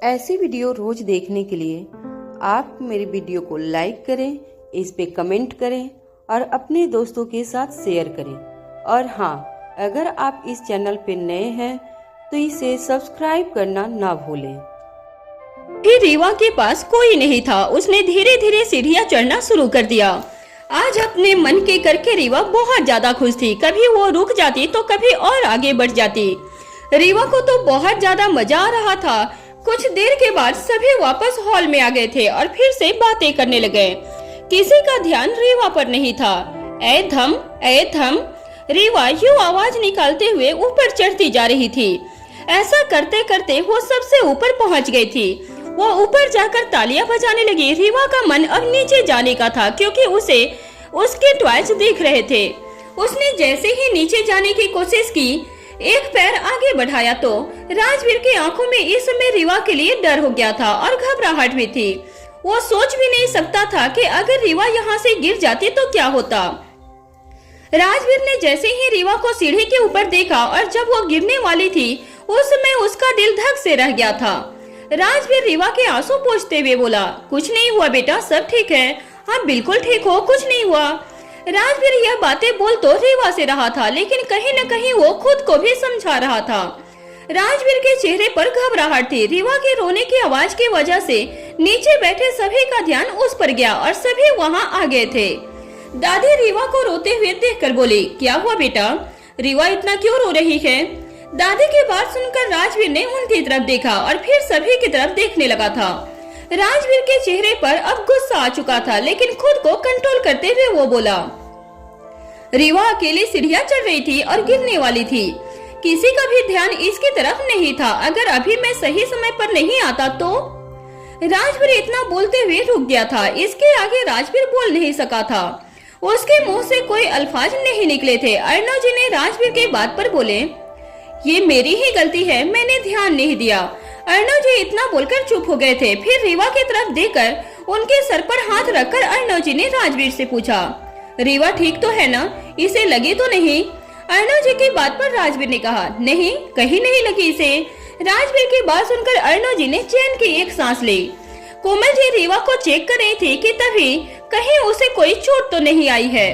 ऐसी वीडियो रोज देखने के लिए आप मेरे वीडियो को लाइक करें, इस पे कमेंट करें और अपने दोस्तों के साथ शेयर करें। और हाँ, अगर आप इस चैनल पे नए हैं तो इसे सब्सक्राइब करना ना भूलें। फिर रीवा के पास कोई नहीं था। उसने धीरे धीरे सीढ़ियां चढ़ना शुरू कर दिया। आज अपने मन के करके रीवा बहुत ज्यादा खुश थी। कभी वो रुक जाती तो कभी और आगे बढ़ जाती। रीवा को तो बहुत ज्यादा मजा आ रहा था। कुछ देर के बाद सभी वापस हॉल में आ गए थे और फिर से बातें करने लगे। किसी का ध्यान रीवा पर नहीं था। ए थम, रीवा यूं आवाज निकालते हुए ऊपर चढ़ती जा रही थी। ऐसा करते करते वो सबसे ऊपर पहुंच गई थी। वो ऊपर जाकर तालियां बजाने लगी। रीवा का मन अब नीचे जाने का था क्योंकि उसे उसके ट्वाइस दिख रहे थे। उसने जैसे ही नीचे जाने की कोशिश की, एक पैर आगे बढ़ाया तो राजवीर की आंखों में इस समय रीवा के लिए डर हो गया था और घबराहट भी थी। वो सोच भी नहीं सकता था कि अगर रीवा यहाँ से गिर जाती तो क्या होता। राजवीर ने जैसे ही रीवा को सीढ़ी के ऊपर देखा और जब वो गिरने वाली थी उस समय उसका दिल धक से रह गया था। राजवीर रीवा के आंसू पोंछते हुए बोला, कुछ नहीं हुआ बेटा, सब ठीक है, आप बिल्कुल ठीक हो, कुछ नहीं हुआ। राजवीर यह बातें बोल तो रीवा से रहा था, लेकिन कहीं न कहीं वो खुद को भी समझा रहा था। राजवीर के चेहरे पर घबराहट थी। रीवा के रोने की आवाज की वजह से नीचे बैठे सभी का ध्यान उस पर गया और सभी वहाँ आ गए थे। दादी रीवा को रोते हुए देखकर बोली, क्या हुआ बेटा, रीवा इतना क्यों रो रही है? दादी की बात सुनकर राजवीर ने उनकी तरफ देखा और फिर सभी की तरफ देखने लगा था। राजवीर के चेहरे पर अब गुस्सा आ चुका था, लेकिन खुद को कंट्रोल करते हुए वो बोला, रीवा अकेली सीढ़ियां चढ़ रही थी और गिरने वाली थी। किसी का भी ध्यान इसकी तरफ नहीं था। अगर अभी मैं सही समय पर नहीं आता तो। राजवीर इतना बोलते हुए रुक गया था। इसके आगे राजवीर बोल नहीं सका था। उसके मुंह से कोई अल्फाज नहीं निकले थे। अर्णव जी ने राजवीर के बात पर बोले, ये मेरी ही गलती है, मैंने ध्यान नहीं दिया। अर्णव जी इतना बोलकर चुप हो गए थे। फिर रीवा की तरफ देखकर उनके सर पर हाथ रखकर अर्णव जी ने राजवीर से पूछा, रीवा ठीक तो है ना, इसे लगी तो नहीं? अर्णव जी की बात पर राजवीर ने कहा, नहीं, कहीं नहीं लगी इसे। राजवीर की बात सुनकर अर्णव जी ने चैन की एक सांस ली। कोमल जी रीवा को चेक कर रही थी कि तभी कहीं उसे कोई चोट तो नहीं आई है।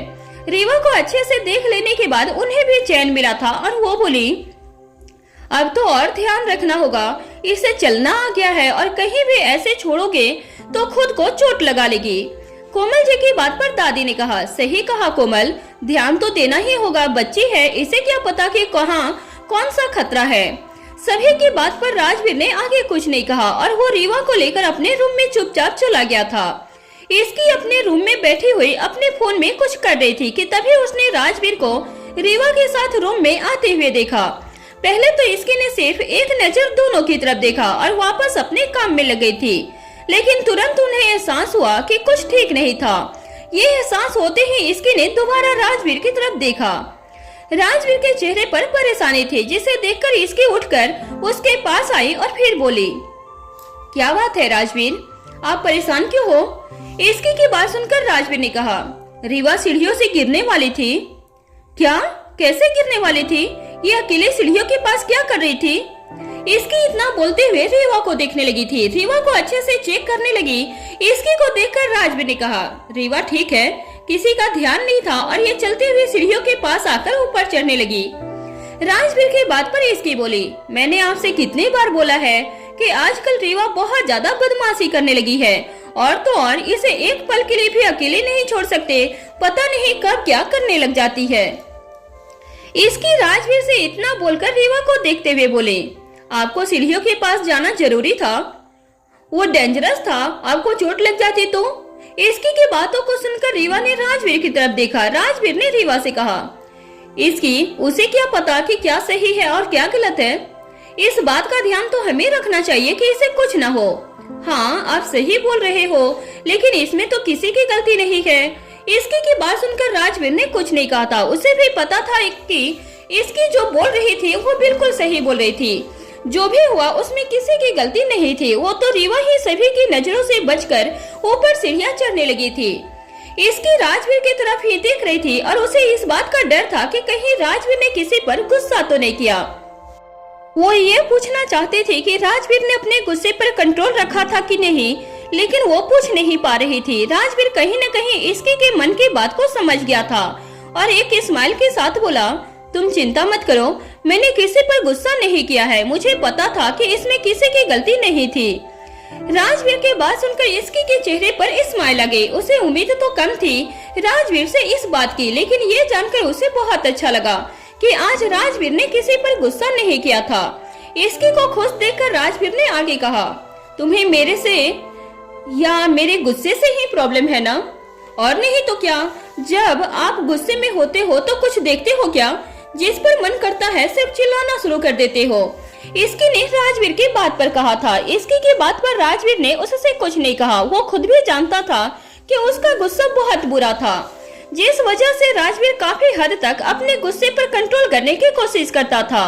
रीवा को अच्छे से देख लेने के बाद उन्हें भी चैन मिला था और वो बोली, अब तो और ध्यान रखना होगा, इसे चलना आ गया है और कहीं भी ऐसे छोड़ोगे तो खुद को चोट लगा लेगी। कोमल जी की बात पर दादी ने कहा, सही कहा कोमल, ध्यान तो देना ही होगा, बच्ची है, इसे क्या पता कि कहाँ कौन सा खतरा है। सभी की बात पर राजवीर ने आगे कुछ नहीं कहा और वो रीवा को लेकर अपने रूम में चुपचाप चला गया था। इसकी अपने रूम में बैठी हुई अपने फोन में कुछ कर रही थी कि तभी उसने राजवीर को रीवा के साथ रूम में आते हुए देखा। पहले तो इसकी ने सिर्फ एक नजर दोनों की तरफ देखा और वापस अपने काम में लग गई थी, लेकिन तुरंत उन्हें एहसास हुआ कि कुछ ठीक नहीं था। ये एहसास होते ही इसकी ने दोबारा राजवीर की तरफ देखा। राजवीर के चेहरे पर परेशानी थी, जिसे देखकर इसकी उठकर उसके पास आई और फिर बोली, क्या बात है राजवीर, आप परेशान क्यों हो? इसकी की बात सुनकर राजवीर ने कहा, रीवा सीढ़ियों से गिरने वाली थी। क्या? कैसे गिरने वाली थी? ये अकेले सीढ़ियों के पास क्या कर रही थी? इसकी इतना बोलते हुए रीवा को देखने लगी थी। रीवा को अच्छे से चेक करने लगी। इसकी को देखकर राजवीर ने कहा, रीवा ठीक है, किसी का ध्यान नहीं था और ये चलते हुए सीढ़ियों के पास आकर ऊपर चढ़ने लगी। राजवीर की बात पर इसकी बोली, मैंने आपसे कितनी बार बोला है कि आजकल रीवा बहुत ज्यादा बदमाशी करने लगी है, और तो और इसे एक पल के लिए भी अकेले नहीं छोड़ सकते, पता नहीं कब क्या करने लग जाती है। इसकी राजवीर से इतना बोलकर रीवा को देखते हुए बोले, आपको सीढ़ियों के पास जाना जरूरी था? वो डेंजरस था, आपको चोट लग जाती तो? इसकी की बातों को सुनकर रीवा ने राजवीर की तरफ देखा। राजवीर ने रीवा से कहा, इसकी उसे क्या पता कि क्या सही है और क्या गलत है? इस बात का ध्यान तो हमें रखना चाहिए कि इसे कुछ न हो। हाँ, आप सही बोल रहे हो, लेकिन इसमें तो किसी की गलती नहीं है। इसकी की बात सुनकर राजवीर ने कुछ नहीं कहा था। उसे भी पता था कि इसकी जो बोल रही थी वो बिल्कुल सही बोल रही थी। जो भी हुआ उसमें किसी की गलती नहीं थी। वो तो रीवा ही सभी की नजरों से बचकर ऊपर सीढ़ियां चढ़ने लगी थी। इसकी राजवीर की तरफ ही देख रही थी और उसे इस बात का डर था कि कहीं राजवीर ने किसी पर गुस्सा तो नहीं किया। वो ये पूछना चाहते थे कि राजवीर ने अपने गुस्से पर कंट्रोल रखा था कि नहीं, लेकिन वो पूछ नहीं पा रही थी। राजवीर कहीं न कहीं इसकी के मन की बात को समझ गया था और एक स्माइल के साथ बोला, तुम चिंता मत करो, मैंने किसी पर गुस्सा नहीं किया है। मुझे पता था कि इसमें किसी की गलती नहीं थी। राजवीर के बात सुनकर इसकी के चेहरे पर स्माइल आ गई। उसे उम्मीद तो कम थी राजवीर से इस बात की, लेकिन ये जानकर उसे बहुत अच्छा लगा कि आज राजवीर ने किसी पर गुस्सा नहीं किया था। इसकी को खुश देखकर राजवीर ने आगे कहा, तुम्हें मेरे से या मेरे गुस्से से ही प्रॉब्लम है ना? और नहीं तो क्या, जब आप गुस्से में होते हो तो कुछ देखते हो क्या? जिस पर मन करता है सिर्फ चिल्लाना शुरू कर देते हो। इसकी ने राजवीर की बात पर कहा था। इसकी की बात पर राजवीर ने उससे कुछ नहीं कहा। वो खुद भी जानता था कि उसका गुस्सा बहुत बुरा था, जिस वजह से राजवीर काफी हद तक अपने गुस्से पर कंट्रोल करने की कोशिश करता था।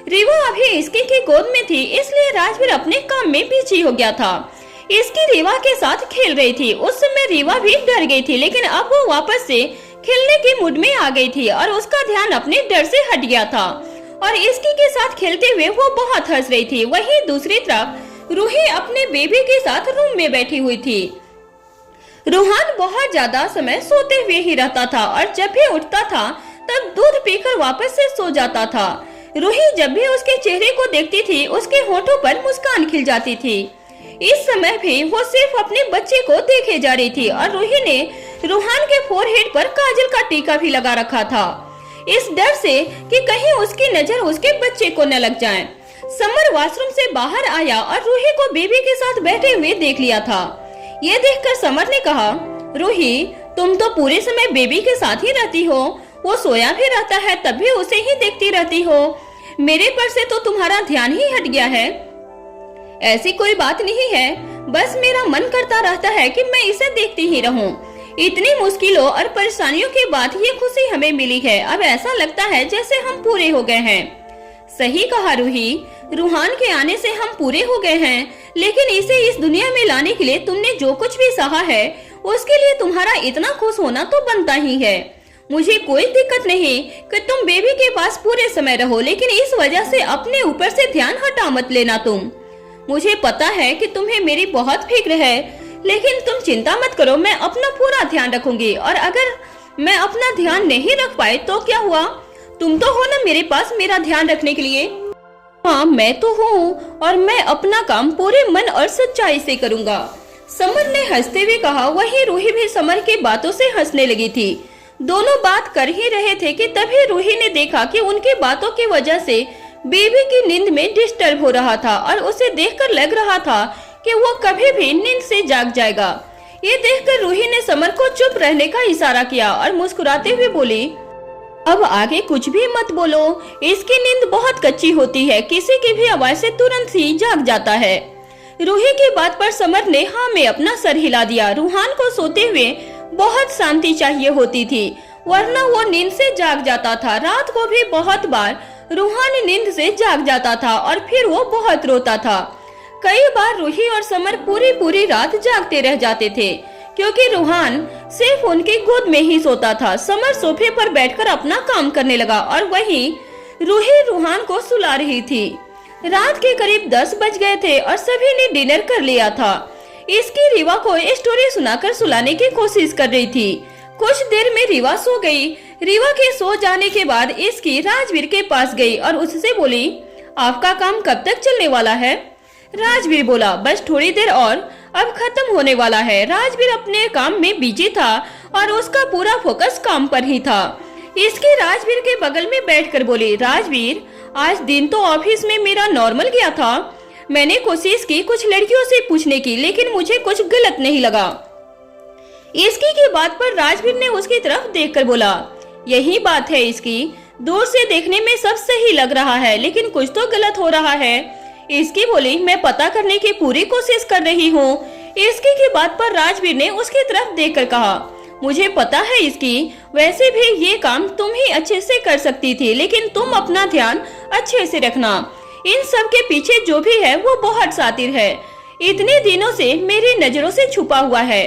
रीवा अभी इसकी की गोद में थी, इसलिए राजवीर अपने काम में बिजी हो गया था। इसकी रीवा के साथ खेल रही थी। उस समय रीवा भी डर गई थी, लेकिन अब वो वापस से खेलने के मूड में आ गई थी और उसका ध्यान अपने डर से हट गया था और इसकी के साथ खेलते हुए वो बहुत हंस रही थी। वहीं दूसरी तरफ रूही अपने बेबी के साथ रूम में बैठी हुई थी। रूहान बहुत ज्यादा समय सोते हुए ही रहता था और जब भी उठता था तब दूध पीकर वापस से सो जाता था। रूही जब भी उसके चेहरे को देखती थी उसके होठों पर मुस्कान खिल जाती थी। इस समय भी वो सिर्फ अपने बच्चे को देखे जा रही थी और रूही ने रूहान के फोरहेड पर काजल का टीका भी लगा रखा था, इस डर से कि कहीं उसकी नजर उसके बच्चे को न लग जाए। समर वॉशरूम से बाहर आया और रूही को बेबी के साथ बैठे हुए देख लिया था। ये देखकर समर ने कहा, रूही तुम तो पूरे समय बेबी के साथ ही रहती हो, वो सोया भी रहता है तब भी उसे ही देखती रहती हो, मेरे पर से तो तुम्हारा ध्यान ही हट गया है। ऐसी कोई बात नहीं है, बस मेरा मन करता रहता है कि मैं इसे देखती ही रहूं। इतनी मुश्किलों और परेशानियों के बाद ये खुशी हमें मिली है। अब ऐसा लगता है जैसे हम पूरे हो गए हैं। सही कहा रूही, रूहान के आने से हम पूरे हो गए हैं, लेकिन इसे इस दुनिया में लाने के लिए तुमने जो कुछ भी सहा है उसके लिए तुम्हारा इतना खुश होना तो बनता ही है। मुझे कोई दिक्कत नहीं कि तुम बेबी के पास पूरे समय रहो, लेकिन इस वजह से अपने ऊपर से ध्यान हटा मत लेना। मुझे पता है कि तुम्हें मेरी बहुत फिक्र है, लेकिन तुम चिंता मत करो, मैं अपना पूरा ध्यान रखूंगी। और अगर मैं अपना ध्यान नहीं रख पाए तो क्या हुआ? तुम तो हो ना मेरे पास मेरा ध्यान रखने के लिए। हाँ मैं तो हूँ और मैं अपना काम पूरे मन और सच्चाई से करूँगा, समर ने हंसते हुए कहा। वहीं रूही भी समर की बातों से हंसने लगी थी। दोनों बात कर ही रहे थे कि तभी रूही ने देखा कि उनकी बातों की वजह से बेबी की नींद में डिस्टर्ब हो रहा था और उसे देखकर लग रहा था कि वो कभी भी नींद से जाग जाएगा। ये देखकर रूही ने समर को चुप रहने का इशारा किया और मुस्कुराते हुए बोली, अब आगे कुछ भी मत बोलो, इसकी नींद बहुत कच्ची होती है, किसी की भी आवाज से तुरंत ही जाग जाता है। रूही की बात पर समर ने हाँ में अपना सर हिला दिया। रूहान को सोते हुए बहुत शांति चाहिए होती थी, वरना वो नींद से जाग जाता था। रात को भी बहुत बार रूहान नींद से जाग जाता था और फिर वो बहुत रोता था। कई बार रूही और समर पूरी रात जागते रह जाते थे, क्योंकि रूहान सिर्फ उनकी गोद में ही सोता था। समर सोफे पर बैठकर अपना काम करने लगा और वहीं रूही रूहान को सुला रही थी। रात के करीब 10 बज गए थे और सभी ने डिनर कर लिया था। इसकी रीवा को स्टोरी सुनाकर सुलाने की कोशिश कर रही थी। कुछ देर में रीवा सो गई। रीवा के सो जाने के बाद इसकी राजवीर के पास गई और उससे बोली, आपका काम कब तक चलने वाला है? राजवीर बोला, बस थोड़ी देर और, अब खत्म होने वाला है। राजवीर अपने काम में बिजी था और उसका पूरा फोकस काम पर ही था। इसकी राजवीर के बगल में बैठकर बोली, राजवीर आज दिन तो ऑफिस में मेरा नॉर्मल गया था। मैंने कोशिश की कुछ लड़कियों से पूछने की, लेकिन मुझे कुछ गलत नहीं लगा। इसकी की बात पर राजवीर ने उसकी तरफ देखकर बोला, यही बात है इसकी, दूर से देखने में सब सही लग रहा है, लेकिन कुछ तो गलत हो रहा है। इसकी बोली, मैं पता करने की पूरी कोशिश कर रही हूँ। इसकी की बात पर राजवीर ने उसकी तरफ देखकर कहा, मुझे पता है इसकी, वैसे भी ये काम तुम ही अच्छे से कर सकती थी, लेकिन तुम अपना ध्यान अच्छे से रखना। इन सब के पीछे जो भी है वो बहुत शातिर है, इतने दिनों से मेरी नजरों से छुपा हुआ है।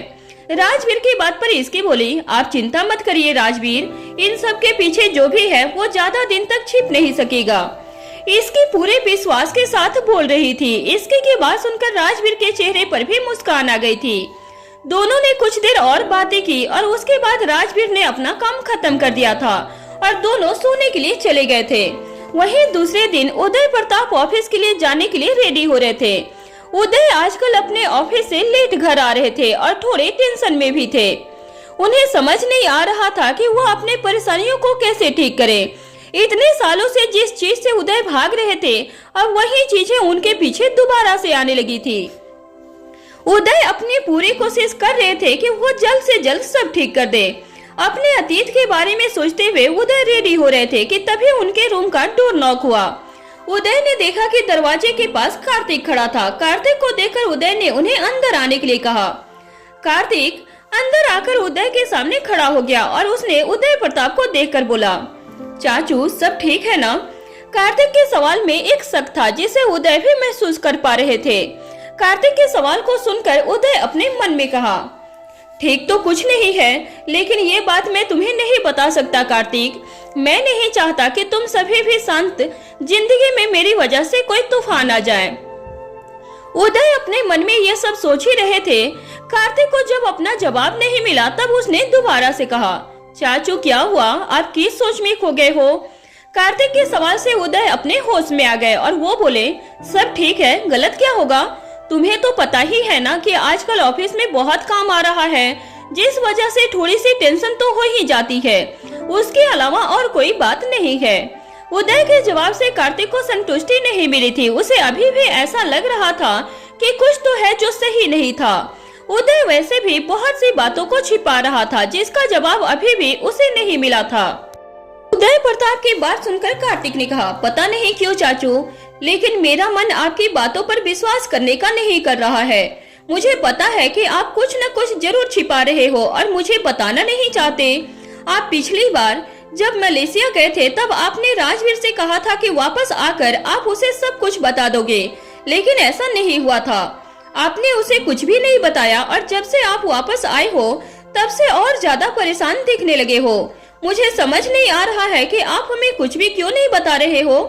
राजवीर की बात पर इसकी बोली, आप चिंता मत करिए राजवीर, इन सब के पीछे जो भी है वो ज्यादा दिन तक छिप नहीं सकेगा। इसकी पूरे विश्वास के साथ बोल रही थी। इसके के बाद सुनकर राजवीर के चेहरे पर भी मुस्कान आ गई थी। दोनों ने कुछ देर और बातें की और उसके बाद राजवीर ने अपना काम खत्म कर दिया था और दोनों सोने के लिए चले गए थे। वहीं दूसरे दिन उदय प्रताप ऑफिस के लिए जाने के लिए रेडी हो रहे थे। उदय आजकल अपने ऑफिस से लेट घर आ रहे थे और थोड़े टेंशन में भी थे। उन्हें समझ नहीं आ रहा था कि वो अपने परेशानियों को कैसे ठीक करे। इतने सालों से जिस चीज से उदय भाग रहे थे, अब वही चीजें उनके पीछे दोबारा से आने लगी थी। उदय अपनी पूरी कोशिश कर रहे थे कि वो जल्द से जल्द सब ठीक कर दे। अपने अतीत के बारे में सोचते हुए उदय रेडी हो रहे थे कि तभी उनके रूम का डोर नॉक हुआ। उदय ने देखा कि दरवाजे के पास कार्तिक खड़ा था। कार्तिक को देखकर उदय ने उन्हें अंदर आने के लिए कहा। कार्तिक अंदर आकर उदय के सामने खड़ा हो गया और उसने उदय प्रताप को देखकर बोला, चाचू सब ठीक है ना? कार्तिक के सवाल में एक शक था जिसे उदय भी महसूस कर पा रहे थे। कार्तिक के सवाल को सुनकर उदय अपने मन में कहा, ठीक तो कुछ नहीं है, लेकिन ये बात मैं तुम्हें नहीं बता सकता कार्तिक। मैं नहीं चाहता कि तुम सभी भी शांत जिंदगी में मेरी वजह से कोई तूफान आ जाए। उदय अपने मन में ये सब सोच ही रहे थे। कार्तिक को जब अपना जवाब नहीं मिला तब उसने दोबारा से कहा, चाचू क्या हुआ? आप किस सोच में खो गए हो? कार्तिक के सवाल से उदय अपने होश में आ गए और वो बोले, सब ठीक है, गलत क्या होगा? तुम्हें तो पता ही है ना कि आजकल ऑफिस में बहुत काम आ रहा है, जिस वजह से थोड़ी सी टेंशन तो हो ही जाती है। उसके अलावा और कोई बात नहीं है। उदय के जवाब से कार्तिक को संतुष्टि नहीं मिली थी। उसे अभी भी ऐसा लग रहा था कि कुछ तो है जो सही नहीं था। उदय वैसे भी बहुत सी बातों को छिपा रहा था जिसका जवाब अभी भी उसे नहीं मिला था। उदय प्रताप की बात सुनकर कार्तिक ने कहा, पता नहीं क्यों चाचू, लेकिन मेरा मन आपकी बातों पर विश्वास करने का नहीं कर रहा है। मुझे पता है कि आप कुछ न कुछ जरूर छिपा रहे हो और मुझे बताना नहीं चाहते। आप पिछली बार जब मलेशिया गए थे तब आपने राजवीर से कहा था कि वापस आकर आप उसे सब कुछ बता दोगे, लेकिन ऐसा नहीं हुआ था। आपने उसे कुछ भी नहीं बताया और जब से आप वापस आए हो तब से और ज्यादा परेशान दिखने लगे हो। मुझे समझ नहीं आ रहा है कि आप हमें कुछ भी क्यों नहीं बता रहे हो।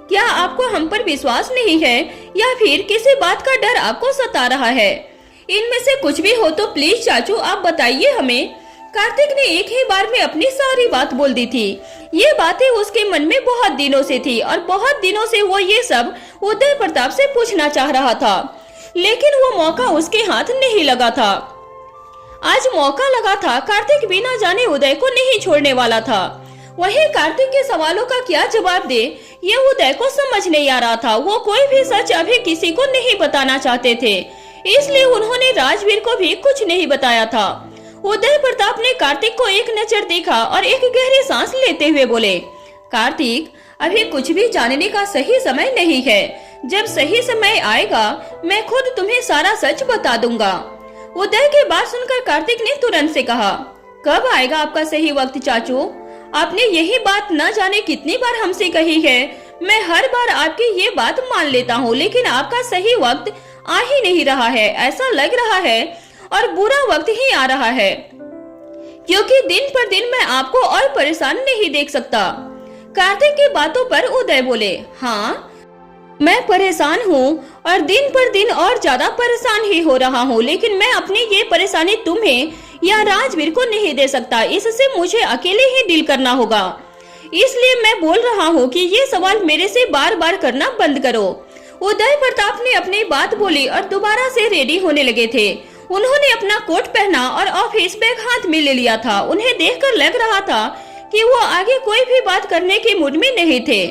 क्या आपको हम पर विश्वास नहीं है या फिर किसी बात का डर आपको सता रहा है? इनमें से कुछ भी हो तो प्लीज चाचू आप बताइए हमें। कार्तिक ने एक ही बार में अपनी सारी बात बोल दी थी। ये बातें उसके मन में बहुत दिनों से थी और बहुत दिनों से वो ये सब उदय प्रताप से पूछना चाह रहा था, लेकिन वो मौका उसके हाथ नहीं लगा था। आज मौका लगा था। कार्तिक बिना जाने उदय को नहीं छोड़ने वाला था। वहीं कार्तिक के सवालों का क्या जवाब दे ये उदय को समझ नहीं आ रहा था। वो कोई भी सच अभी किसी को नहीं बताना चाहते थे, इसलिए उन्होंने राजवीर को भी कुछ नहीं बताया था। उदय प्रताप ने कार्तिक को एक नजर देखा और एक गहरी सांस लेते हुए बोले, कार्तिक अभी कुछ भी जानने का सही समय नहीं है। जब सही समय आएगा मैं खुद तुम्हें सारा सच बता दूंगा। उदय की बात सुनकर कार्तिक ने तुरंत से कहा, कब आएगा आपका सही वक्त चाचू? आपने यही बात न जाने कितनी बार हमसे कही है। मैं हर बार आपकी ये बात मान लेता हूँ, लेकिन आपका सही वक्त आ ही नहीं रहा है। ऐसा लग रहा है और बुरा वक्त ही आ रहा है, क्योंकि दिन पर दिन मैं आपको और परेशान नहीं देख सकता। कार्तिक की बातों पर उदय बोले, हाँ मैं परेशान हूँ और दिन पर दिन और ज्यादा परेशान ही हो रहा हूँ, लेकिन मैं अपनी ये परेशानी तुम्हें या राजवीर को नहीं दे सकता। इससे मुझे अकेले ही डील करना होगा। इसलिए मैं बोल रहा हूँ कि ये सवाल मेरे से बार बार करना बंद करो। उदय प्रताप ने अपनी बात बोली और दोबारा से रेडी होने लगे थे। उन्होंने अपना कोट पहना और ऑफिस बैग हाथ में ले लिया था। उन्हें देखकर लग रहा था कि वो आगे कोई भी बात करने के मूड में नहीं थे।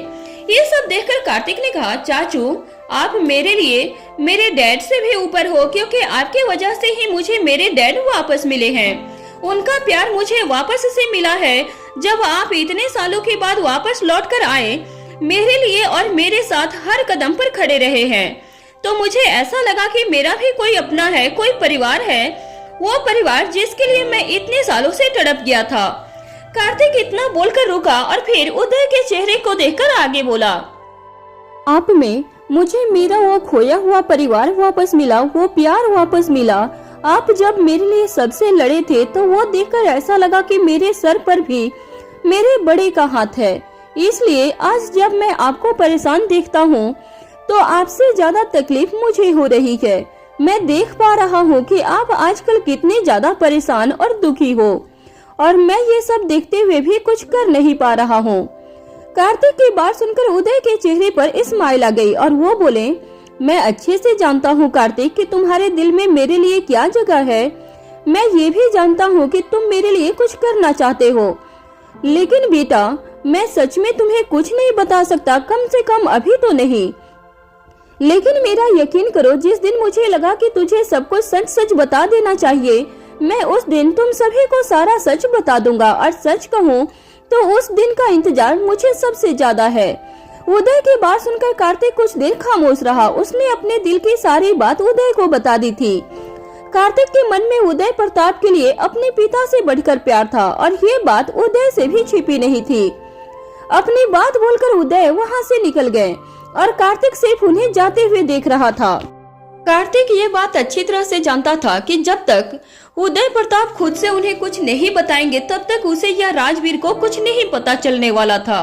ये सब देखकर कार्तिक ने कहा, चाचू आप मेरे लिए मेरे डैड से भी ऊपर हो, क्योंकि आपके वजह से ही मुझे मेरे डैड वापस मिले हैं। उनका प्यार मुझे वापस से मिला है। जब आप इतने सालों के बाद वापस लौट कर आए, मेरे लिए और मेरे साथ हर कदम पर खड़े रहे हैं, तो मुझे ऐसा लगा कि मेरा भी कोई अपना है, कोई परिवार है, वो परिवार जिसके लिए मैं इतने सालों से तड़प गया था। कार्तिक इतना बोलकर रुका और फिर उदय के चेहरे को देखकर आगे बोला, आप में मुझे मेरा वो खोया हुआ परिवार वापस मिला, वो प्यार वापस मिला। आप जब मेरे लिए सबसे लड़े थे तो वो देखकर ऐसा लगा कि मेरे सर पर भी मेरे बड़े का हाथ है। इसलिए आज जब मैं आपको परेशान देखता हूँ तो आपसे ज्यादा तकलीफ मुझे हो रही है। मैं देख पा रहा हूँ कि आप आजकल कितने ज्यादा परेशान और दुखी हो, और मैं ये सब देखते हुए भी कुछ कर नहीं पा रहा हूँ। कार्तिक की बात सुनकर उदय के चेहरे पर स्माइल आ गई और वो बोले, मैं अच्छे से जानता हूँ कार्तिक कि तुम्हारे दिल में मेरे लिए क्या जगह है। मैं ये भी जानता हूँ कि तुम मेरे लिए कुछ करना चाहते हो, लेकिन बेटा मैं सच में तुम्हें कुछ नहीं बता सकता, कम से कम अभी तो नहीं। लेकिन मेरा यकीन करो, जिस दिन मुझे लगा कि तुझे सब कुछ सच सच बता देना चाहिए, मैं उस दिन तुम सभी को सारा सच बता दूंगा। और सच कहूँ तो उस दिन का इंतजार मुझे सबसे ज्यादा है। उदय की बात सुनकर कार्तिक कुछ देर खामोश रहा। उसने अपने दिल की सारी बात उदय को बता दी थी। कार्तिक के मन में उदय प्रताप के लिए अपने पिता से बढ़कर प्यार था, और ये बात उदय से भी छिपी नहीं थी। अपनी बात बोलकर उदय वहाँ से निकल गए और कार्तिक सिर्फ उन्हें जाते हुए देख रहा था। कार्तिक ये बात अच्छी तरह से जानता था कि जब तक उदय प्रताप खुद से उन्हें कुछ नहीं बताएंगे तब तक उसे या राजवीर को कुछ नहीं पता चलने वाला था।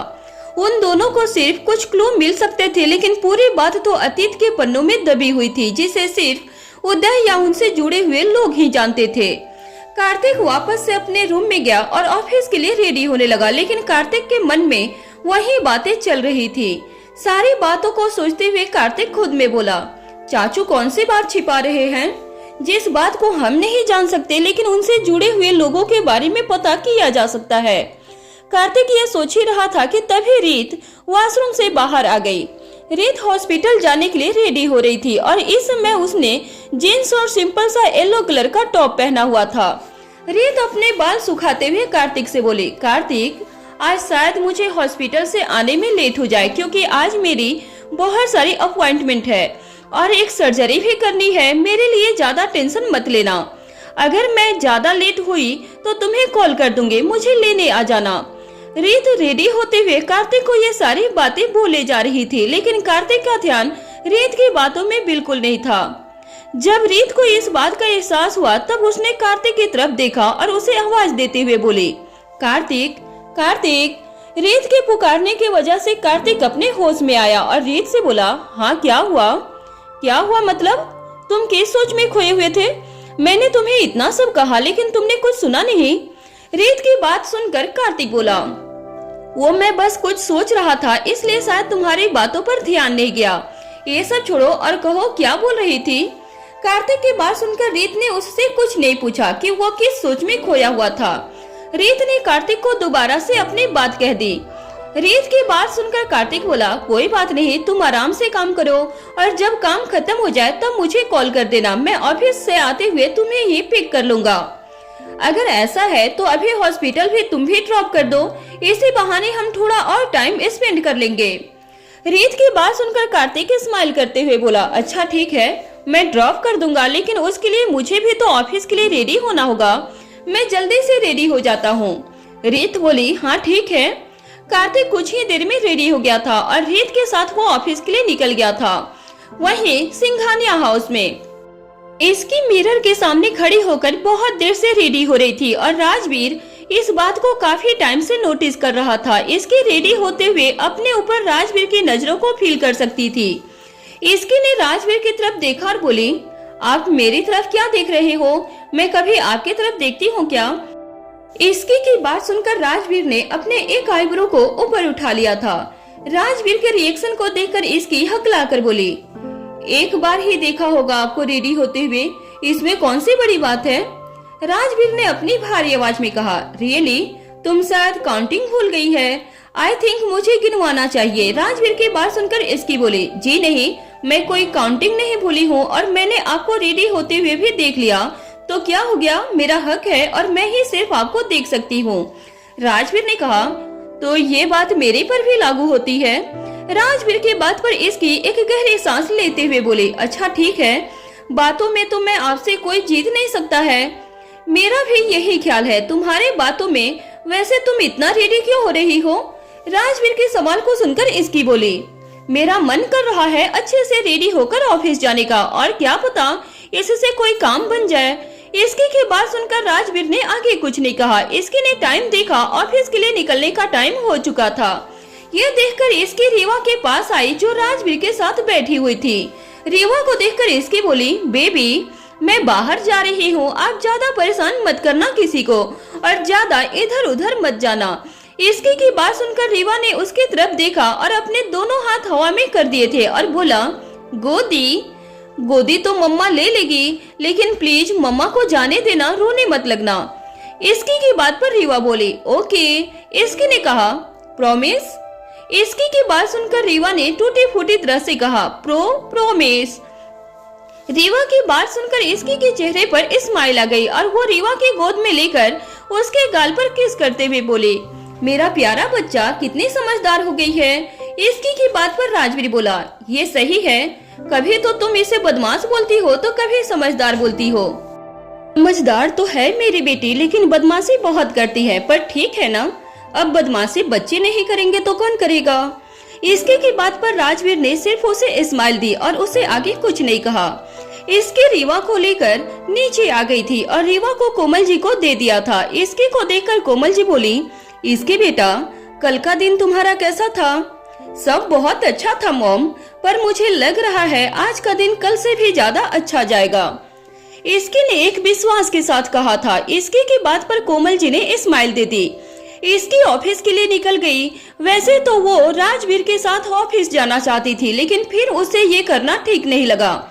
उन दोनों को सिर्फ कुछ क्लू मिल सकते थे, लेकिन पूरी बात तो अतीत के पन्नों में दबी हुई थी, जिसे सिर्फ उदय या उनसे जुड़े हुए लोग ही जानते थे। कार्तिक वापस से अपने रूम में गया और ऑफिस के लिए रेडी होने लगा, लेकिन कार्तिक के मन में वही बातें चल रही थी। सारी बातों को सोचते हुए कार्तिक खुद में बोला, चाचू कौन सी बात छिपा रहे हैं, जिस बात को हम नहीं जान सकते लेकिन उनसे जुड़े हुए लोगों के बारे में पता किया जा सकता है। कार्तिक ये सोच ही रहा था कि तभी रीत वॉशरूम से बाहर आ गई। रीत हॉस्पिटल जाने के लिए रेडी हो रही थी और इस समय उसने जीन्स और सिंपल सा येलो कलर का टॉप पहना हुआ था। रीत अपने बाल सुखाते हुए कार्तिक से बोली, कार्तिक आज शायद मुझे हॉस्पिटल से आने में लेट हो जाए, क्योंकि आज मेरी बहुत सारी अपॉइंटमेंट है और एक सर्जरी भी करनी है। मेरे लिए ज्यादा टेंशन मत लेना। अगर मैं ज्यादा लेट हुई तो तुम्हें कॉल कर दूंगी, मुझे लेने आ जाना। रीत रेडी होते हुए कार्तिक को ये सारी बातें बोले जा रही थी, लेकिन कार्तिक का ध्यान रीत की बातों में बिल्कुल नहीं था। जब रीत को इस बात का एहसास हुआ तब उसने कार्तिक की तरफ देखा और उसे आवाज देते हुए बोली, कार्तिक कार्तिक। रीत के पुकारने की वजह से कार्तिक अपने होश में आया और रीत से बोला, हाँ क्या हुआ? क्या हुआ मतलब? तुम किस सोच में खोए हुए थे? मैंने तुम्हें इतना सब कहा लेकिन तुमने कुछ सुना नहीं। रीत की बात सुनकर कार्तिक बोला, वो मैं बस कुछ सोच रहा था, इसलिए शायद तुम्हारी बातों पर ध्यान नहीं गया। ये सब छोड़ो और कहो क्या बोल रही थी? कार्तिक की बात सुनकर रीत ने उससे कुछ नहीं पूछा कि वो किस सोच में खोया हुआ था। रीत ने कार्तिक को दोबारा से अपनी बात कह दी। रीत की बात सुनकर कार्तिक बोला, कोई बात नहीं, तुम आराम से काम करो और जब काम खत्म हो जाए तब मुझे कॉल कर देना। मैं ऑफिस से आते हुए तुम्हें ही पिक कर लूंगा। अगर ऐसा है तो अभी हॉस्पिटल भी तुम भी ड्रॉप कर दो, इसी बहाने हम थोड़ा और टाइम स्पेंड कर लेंगे। रीत की बात सुनकर कार्तिक स्माइल करते हुए बोला, अच्छा ठीक है, मैं ड्रॉप कर दूंगा, लेकिन उसके लिए मुझे भी तो ऑफिस के लिए रेडी होना होगा। मैं जल्दी से रेडी हो जाता हूँ। रीत बोली, हाँ ठीक है। कार्तिक कुछ ही देर में रेडी हो गया था और रीत के साथ वो ऑफिस के लिए निकल गया था। वहीं सिंघानिया हाउस में इसकी मिरर के सामने खड़ी होकर बहुत देर से रेडी हो रही थी और राजवीर इस बात को काफी टाइम से नोटिस कर रहा था। इसके रेडी होते हुए अपने ऊपर राजवीर की नजरों को फील कर सकती थी। इसकी ने राजवीर की तरफ देखा और बोली, आप मेरी तरफ क्या देख रहे हो? मैं कभी आपकी तरफ देखती हूँ क्या? इसकी की बात सुनकर राजवीर ने अपने एक आईब्रो को ऊपर उठा लिया था। राजवीर के रिएक्शन को देखकर इसकी हकला कर बोली, एक बार ही देखा होगा आपको रेडी होते हुए, इसमें कौन सी बड़ी बात है? राजवीर ने अपनी भारी आवाज में कहा, रियली? तुम शायद काउंटिंग भूल गई है। आई थिंक मुझे गिनवाना चाहिए। राजवीर की बात सुनकर इसकी बोली, जी नहीं, मैं कोई काउंटिंग नहीं भूली हूँ और मैंने आपको रेडी होते हुए भी देख लिया, तो क्या हो गया? मेरा हक है और मैं ही सिर्फ आपको देख सकती हूँ। राजवीर ने कहा, तो ये बात मेरे पर भी लागू होती है? राजवीर की बात पर इसकी एक गहरी सांस लेते हुए बोली, अच्छा ठीक है, बातों में तो मैं आपसे कोई जीत नहीं सकता है। मेरा भी यही ख्याल है तुम्हारे बातों में। वैसे तुम इतना रेडी क्यों हो रही हो? राजवीर के सवाल को सुनकर इसकी बोली, मेरा मन कर रहा है अच्छे से रेडी होकर ऑफिस जाने का, और क्या पता इससे कोई काम बन जाए। इसकी की बात सुनकर राजवीर ने आगे कुछ नहीं कहा। इसकी ने टाइम देखा, ऑफिस के लिए निकलने का टाइम हो चुका था। यह देखकर इसकी रीवा के पास आई जो राजवीर के साथ बैठी हुई थी। रीवा को देखकर इसकी बोली, बेबी मैं बाहर जा रही हूँ, आप ज्यादा परेशान मत करना किसी को और ज्यादा इधर उधर मत जाना। इसकी की बात सुनकर रीवा ने उसकी तरफ देखा और अपने दोनों हाथ हवा में कर दिए थे और बोला, गोदी तो मम्मा ले लेगी, लेकिन प्लीज मम्मा को जाने देना, रोने मत लगना। इसकी की बात पर रीवा बोली, ओके। इसकी ने कहा, प्रॉमिस। इसकी की बात सुनकर रीवा ने टूटी फूटी तरह से कहा, प्रॉमिस। रीवा की बात सुनकर इसकी के चेहरे पर स्माइल आ गई और वो रीवा की गोद में लेकर उसके गाल पर किस करते हुए बोले, मेरा प्यारा बच्चा कितनी समझदार हो गई है। इसकी की बात पर राजवीर बोला, ये सही है, कभी तो तुम इसे बदमाश बोलती हो तो कभी समझदार बोलती हो। समझदार तो है मेरी बेटी, लेकिन बदमाशी बहुत करती है, पर ठीक है ना, अब बदमाशी बच्चे नहीं करेंगे तो कौन करेगा। इसके की बात पर राजवीर ने सिर्फ उसे स्माइल दी और उसे आगे कुछ नहीं कहा। इसकी रीवा को लेकर नीचे आ गई थी और रीवा को कोमल जी को दे दिया था। इसके को देखकर कोमल जी बोली, इसके बेटा कल का दिन तुम्हारा कैसा था? सब बहुत अच्छा था मॉम, पर मुझे लग रहा है आज का दिन कल से भी ज्यादा अच्छा जाएगा। इसकी ने एक विश्वास के साथ कहा था। इसकी की बात पर कोमल जी ने स्माइल दे दी। इसकी ऑफिस के लिए निकल गई। वैसे तो वो राजवीर के साथ ऑफिस जाना चाहती थी, लेकिन फिर उसे ये करना ठीक नहीं लगा।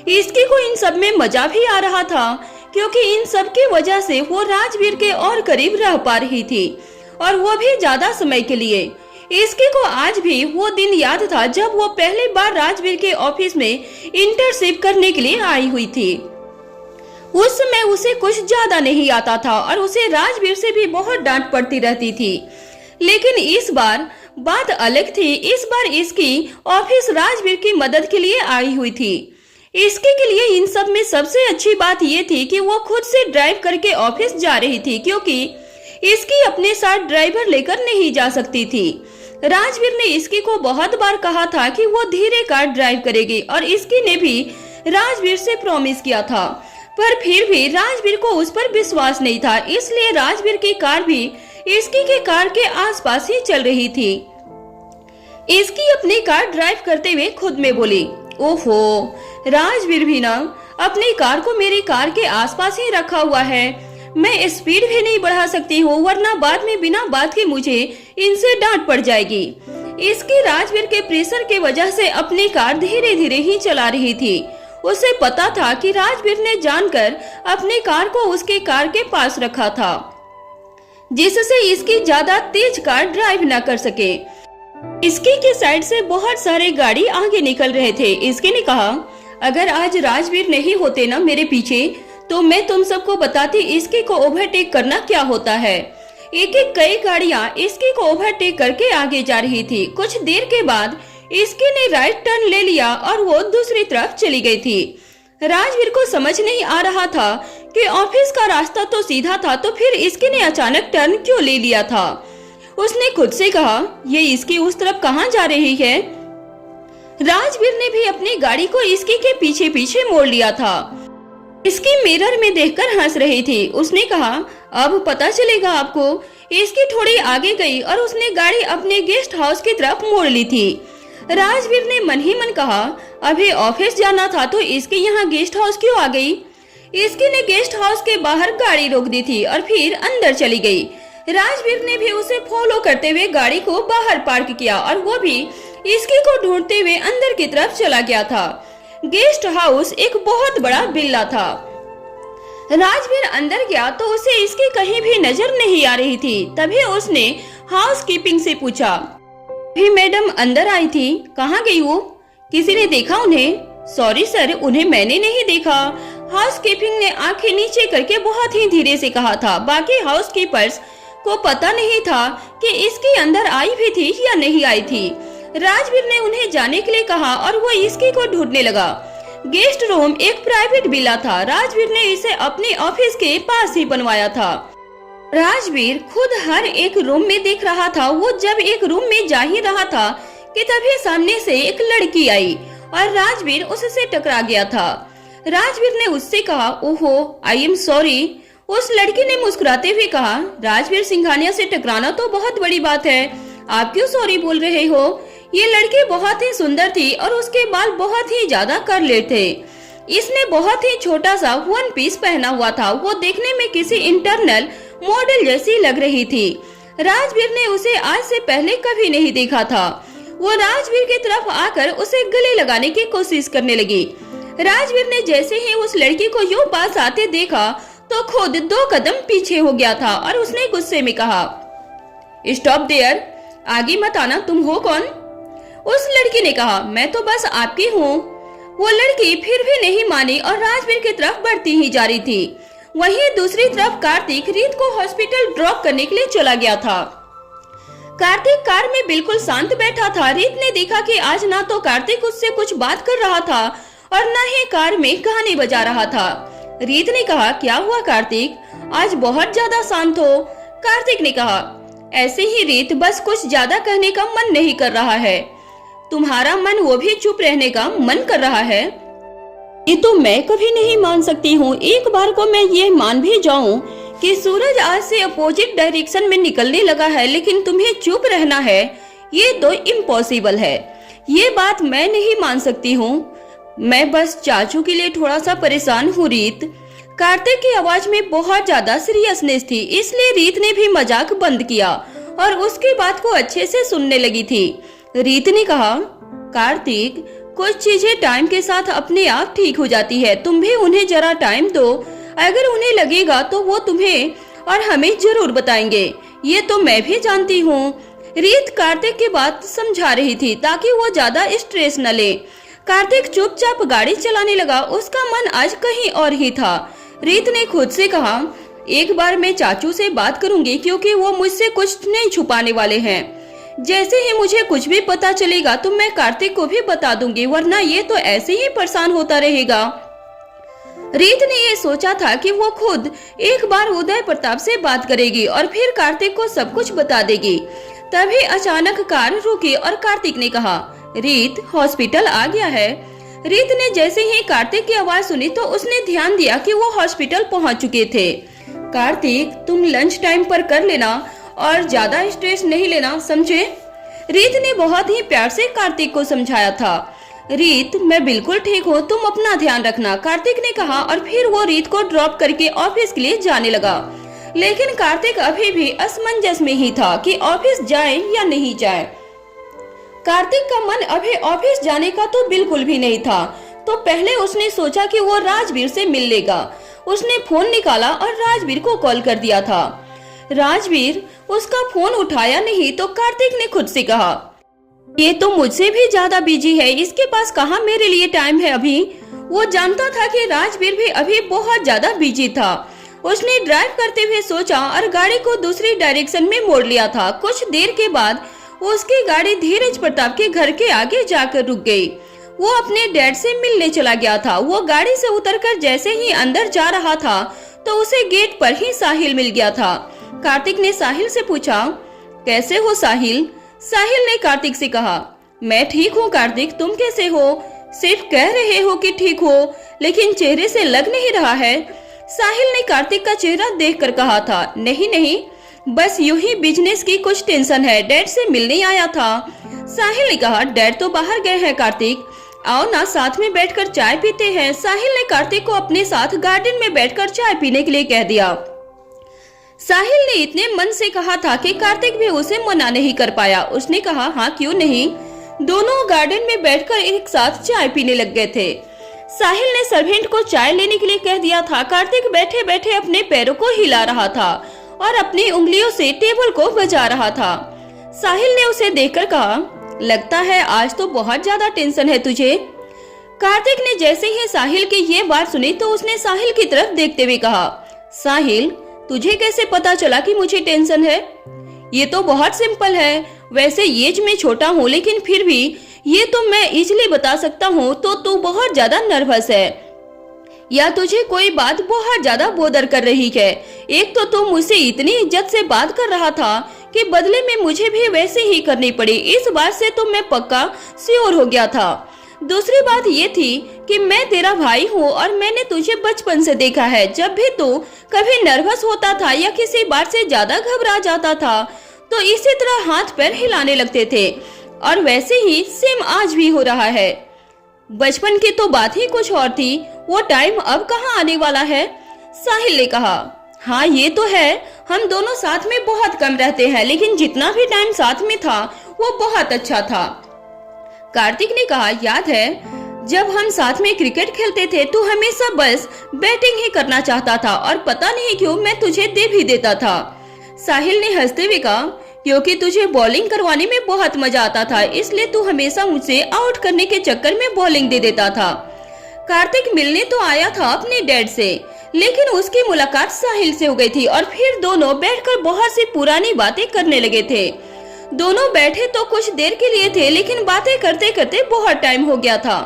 इसकी को इन सब में मजा भी आ रहा था, क्योंकि इन सब की वजह से वो राजवीर के और करीब रह पा रही थी, और वो भी ज्यादा समय के लिए। इसके को आज भी वो दिन याद था जब वो पहली बार राजवीर के ऑफिस में इंटर्नशिप करने के लिए आई हुई थी। उस समय उसे कुछ ज्यादा नहीं आता था और उसे राजवीर से भी बहुत डांट पड़ती रहती थी, लेकिन इस बार बात अलग थी। इस बार इसकी ऑफिस राजवीर की मदद के लिए आई हुई थी। इसके के लिए इन सब में सबसे अच्छी बात ये थी कि वो खुद से ड्राइव करके ऑफिस जा रही थी, क्योंकि इसकी अपने साथ ड्राइवर लेकर नहीं जा सकती थी। राजवीर ने इसकी को बहुत बार कहा था कि वो धीरे कार ड्राइव करेगी, और इसकी ने भी राजवीर से प्रॉमिस किया था, पर फिर भी राजवीर को उस पर विश्वास नहीं था। इसलिए राजवीर की कार भी इसकी के कार के आसपास ही चल रही थी। इसकी अपनी कार ड्राइव करते हुए खुद में बोली, ओहो, राजवीर भी ना अपनी कार को मेरी कार के आसपास ही रखा हुआ है। मैं स्पीड भी नहीं बढ़ा सकती हूँ, वरना बाद में बिना बात के मुझे इनसे डांट पड़ जाएगी। इसकी राजवीर के प्रेशर के वजह से अपनी कार धीरे धीरे ही चला रही थी। उसे पता था कि राजवीर ने जानकर अपनी कार को उसके कार के पास रखा था, जिससे इसकी ज्यादा तेज कार ड्राइव न कर सके। इसकी के साइड से बहुत सारे गाड़ी आगे निकल रहे थे। इसके ने कहा, अगर आज राजवीर नहीं होते ना मेरे पीछे, तो मैं तुम सबको बताती इसकी को ओवरटेक करना क्या होता है। एक एक कई गाड़ियां इसकी को ओवरटेक करके आगे जा रही थी। कुछ देर के बाद इसकी ने राइट टर्न ले लिया और वो दूसरी तरफ चली गई थी। राजवीर को समझ नहीं आ रहा था कि ऑफिस का रास्ता तो सीधा था, तो फिर इसकी ने अचानक टर्न क्यों ले लिया था। उसने खुद से कहा, ये इसकी उस तरफ कहाँ जा रही है। राजवीर ने भी अपनी गाड़ी को इसकी के पीछे पीछे मोड़ लिया था। इसकी मिरर में देखकर हंस रही थी। उसने कहा, अब पता चलेगा आपको। इसकी थोड़ी आगे गई और उसने गाड़ी अपने गेस्ट हाउस की तरफ मोड़ ली थी। राजवीर ने मन ही मन कहा, अभी ऑफिस जाना था तो इसके यहाँ गेस्ट हाउस क्यों आ गई। इसकी ने गेस्ट हाउस के बाहर गाड़ी रोक दी थी और फिर अंदर चली गई। राजवीर ने भी उसे फॉलो करते हुए गाड़ी को बाहर पार्क किया और वो भी इसकी को ढूंढते हुए अंदर की तरफ चला गया था। गेस्ट हाउस एक बहुत बड़ा विला था। राजवीर अंदर गया तो उसे इसकी कहीं भी नजर नहीं आ रही थी। तभी उसने हाउस कीपिंग से पूछा, भी मैडम अंदर आई थी, कहाँ गई वो? किसी ने देखा उन्हें? सॉरी सर, उन्हें मैंने नहीं देखा। हाउस कीपिंग ने आंखें नीचे करके बहुत ही धीरे से कहा था। बाकी हाउस कीपर्स को पता नहीं था कि इसकी अंदर आई भी थी या नहीं आई थी। राजवीर ने उन्हें जाने के लिए कहा और वो इसकी को ढूंढने लगा। गेस्ट रूम एक प्राइवेट विला था। राजवीर ने इसे अपने ऑफिस के पास ही बनवाया था। राजवीर खुद हर एक रूम में देख रहा था। वो जब एक रूम में जा ही रहा था कि तभी सामने से एक लड़की आई और राजवीर उससे टकरा गया था। राजवीर ने उससे कहा, ओहो, आई एम सॉरी। उस लड़की ने मुस्कुराते हुए कहा, राजवीर सिंघानिया से टकराना तो बहुत बड़ी बात है, आप क्यों सॉरी बोल रहे हो? ये लड़की बहुत ही सुंदर थी और उसके बाल बहुत ही ज्यादा कर्ली थे। इसने बहुत ही छोटा सा वन पीस पहना हुआ था। वो देखने में किसी इंटरनल मॉडल जैसी लग रही थी। राजवीर ने उसे आज से पहले कभी नहीं देखा था। वो राजवीर की तरफ आकर उसे गले लगाने की कोशिश करने लगी। राजवीर ने जैसे ही उस लड़की को यूं पास आते देखा तो खुद 2 कदम पीछे हो गया था और उसने गुस्से में कहा, स्टॉप देयर, आगे मत आना, तुम हो कौन? उस लड़की ने कहा, मैं तो बस आपकी हूँ। वो लड़की फिर भी नहीं मानी और राजवीर की तरफ बढ़ती ही जा रही थी। वहीं दूसरी तरफ कार्तिक रीत को हॉस्पिटल ड्रॉप करने के लिए चला गया था। कार्तिक कार में बिल्कुल शांत बैठा था। रीत ने देखा कि आज ना तो कार्तिक उससे कुछ बात कर रहा था और न ही कार में गाने बजा रहा था। रीत ने कहा, क्या हुआ कार्तिक, आज बहुत ज्यादा शांत हो? कार्तिक ने कहा, ऐसे ही रीत, बस कुछ ज्यादा कहने का मन नहीं कर रहा है। तुम्हारा मन वो भी चुप रहने का मन कर रहा है? ये तो मैं कभी नहीं मान सकती हूँ। एक बार को मैं ये मान भी जाऊँ कि सूरज आज से अपोजिट डायरेक्शन में निकलने लगा है, लेकिन तुम्हें चुप रहना है, ये तो इम्पॉसिबल है। ये बात मैं नहीं मान सकती हूँ। मैं बस चाचू के लिए थोड़ा सा परेशान हूँ रीत। कार्तिक की आवाज में बहुत ज्यादा सीरियसनेस थी, इसलिए रीत ने भी मजाक बंद किया और उसकी बात को अच्छे से सुनने लगी थी। रीत ने कहा, कार्तिक, कुछ चीजें टाइम के साथ अपने आप ठीक हो जाती है, तुम भी उन्हें जरा टाइम दो। अगर उन्हें लगेगा तो वो तुम्हें और हमें जरूर बताएंगे, ये तो मैं भी जानती हूँ। रीत कार्तिक की बात समझा रही थी ताकि वो ज्यादा स्ट्रेस न ले। कार्तिक चुपचाप गाड़ी चलाने लगा। उसका मन आज कहीं और ही था। रीत ने खुद से कहा, एक बार मैं चाचू से बात करूंगी क्योंकि वो मुझसे कुछ नहीं छुपाने वाले हैं। जैसे ही मुझे कुछ भी पता चलेगा तो मैं कार्तिक को भी बता दूंगी, वरना ये तो ऐसे ही परेशान होता रहेगा। रीत ने ये सोचा था कि वो खुद एक बार उदय प्रताप से बात करेगी और फिर कार्तिक को सब कुछ बता देगी। तभी अचानक कार रुकी और कार्तिक ने कहा, रीत, हॉस्पिटल आ गया है। रीत ने जैसे ही कार्तिक की आवाज सुनी तो उसने ध्यान दिया कि वो हॉस्पिटल पहुंच चुके थे। कार्तिक, तुम लंच टाइम पर कर लेना और ज्यादा स्ट्रेस नहीं लेना, समझे? रीत ने बहुत ही प्यार से कार्तिक को समझाया था। रीत, मैं बिल्कुल ठीक हूँ, तुम अपना ध्यान रखना, कार्तिक ने कहा और फिर वो रीत को ड्रॉप करके ऑफिस के लिए जाने लगा। लेकिन कार्तिक अभी भी असमंजस में ही था कि ऑफिस जाए या नहीं जाए। कार्तिक का मन अभी ऑफिस जाने का तो बिल्कुल भी नहीं था। तो पहले उसने सोचा कि वो राजवीर से मिल लेगा। उसने फोन निकाला और राजवीर को कॉल कर दिया था। राजवीर उसका फोन उठाया नहीं तो कार्तिक ने खुद से कहा, ये तो मुझसे भी ज्यादा बिजी है, इसके पास कहाँ मेरे लिए टाइम है अभी। वो जानता था कि राजवीर भी अभी बहुत ज्यादा बिजी था। उसने ड्राइव करते हुए सोचा और गाड़ी को दूसरी डायरेक्शन में मोड़ लिया था। कुछ देर के बाद उसकी गाड़ी धीरज प्रताप के घर के आगे जाकर रुक गई। वो अपने डैड से मिलने चला गया था। वो गाड़ी से उतरकर जैसे ही अंदर जा रहा था तो उसे गेट पर ही साहिल मिल गया था। कार्तिक ने साहिल से पूछा, कैसे हो साहिल? साहिल ने कार्तिक से कहा, मैं ठीक हूँ कार्तिक, तुम कैसे हो? सिर्फ कह रहे हो कि ठीक हो, लेकिन चेहरे से लग नहीं रहा है। साहिल ने कार्तिक का चेहरा देखकर कहा था, नहीं नहीं, बस यूं ही बिजनेस की कुछ टेंशन है, डैड से मिलने आया था। साहिल ने कहा, डैड तो बाहर गए हैं कार्तिक, आओ ना साथ में बैठकर चाय पीते हैं। साहिल ने कार्तिक को अपने साथ गार्डन में बैठकर चाय पीने के लिए कह दिया। साहिल ने इतने मन से कहा था कि कार्तिक भी उसे मना नहीं कर पाया। उसने कहा, हाँ क्यों नहीं। दोनों गार्डन में बैठकर एक साथ चाय पीने लग गए थे। साहिल ने सर्वेंट को चाय लेने के लिए कह दिया था। कार्तिक बैठे बैठे अपने पैरों को हिला रहा था और अपनी उंगलियों से टेबल को बजा रहा था। साहिल ने उसे देखकर कहा, लगता है आज तो बहुत ज्यादा टेंशन है तुझे। कार्तिक ने जैसे ही साहिल की ये बात सुनी तो उसने साहिल की तरफ देखते हुए कहा, साहिल, तुझे कैसे पता चला कि मुझे टेंशन है? ये तो बहुत सिंपल है, वैसे एज में छोटा हूँ लेकिन फिर भी ये तो मैं इजीली बता सकता हूँ। तो तू बहुत ज्यादा नर्वस है या तुझे कोई बात बहुत ज्यादा बोदर कर रही है। एक तो तू मुझसे इतनी इज्जत से बात कर रहा था कि बदले में मुझे भी वैसे ही करनी पड़ी। इस बात से तो मैं पक्का श्योर हो गया था। दूसरी बात ये थी कि मैं तेरा भाई हूँ और मैंने तुझे बचपन से देखा है। जब भी तू कभी नर्वस होता था या किसी बात से ज्यादा घबरा जाता था तो इसी तरह हाथ पैर हिलाने लगते थे और वैसे ही सेम आज भी हो रहा है। बचपन की तो बात ही कुछ और थी, वो टाइम अब कहाँ आने वाला है। साहिल ने कहा, हाँ ये तो है, हम दोनों साथ में बहुत कम रहते हैं, लेकिन जितना भी टाइम साथ में था वो बहुत अच्छा था। कार्तिक ने कहा, याद है जब हम साथ में क्रिकेट खेलते थे तो हमेशा बस बैटिंग ही करना चाहता था और पता नहीं क्यों मैं तुझे दे भी देता था। साहिल ने हंसते हुए कहा, क्योंकि तुझे बॉलिंग करवाने में बहुत मजा आता था, इसलिए तू हमेशा मुझसे आउट करने के चक्कर में बॉलिंग दे देता था। कार्तिक मिलने तो आया था अपने डैड से, लेकिन उसकी मुलाकात साहिल से हो गई थी और फिर दोनों बैठकर बहुत सी पुरानी बातें करने लगे थे। दोनों बैठे तो कुछ देर के लिए थे, लेकिन बातें करते करते बहुत टाइम हो गया था।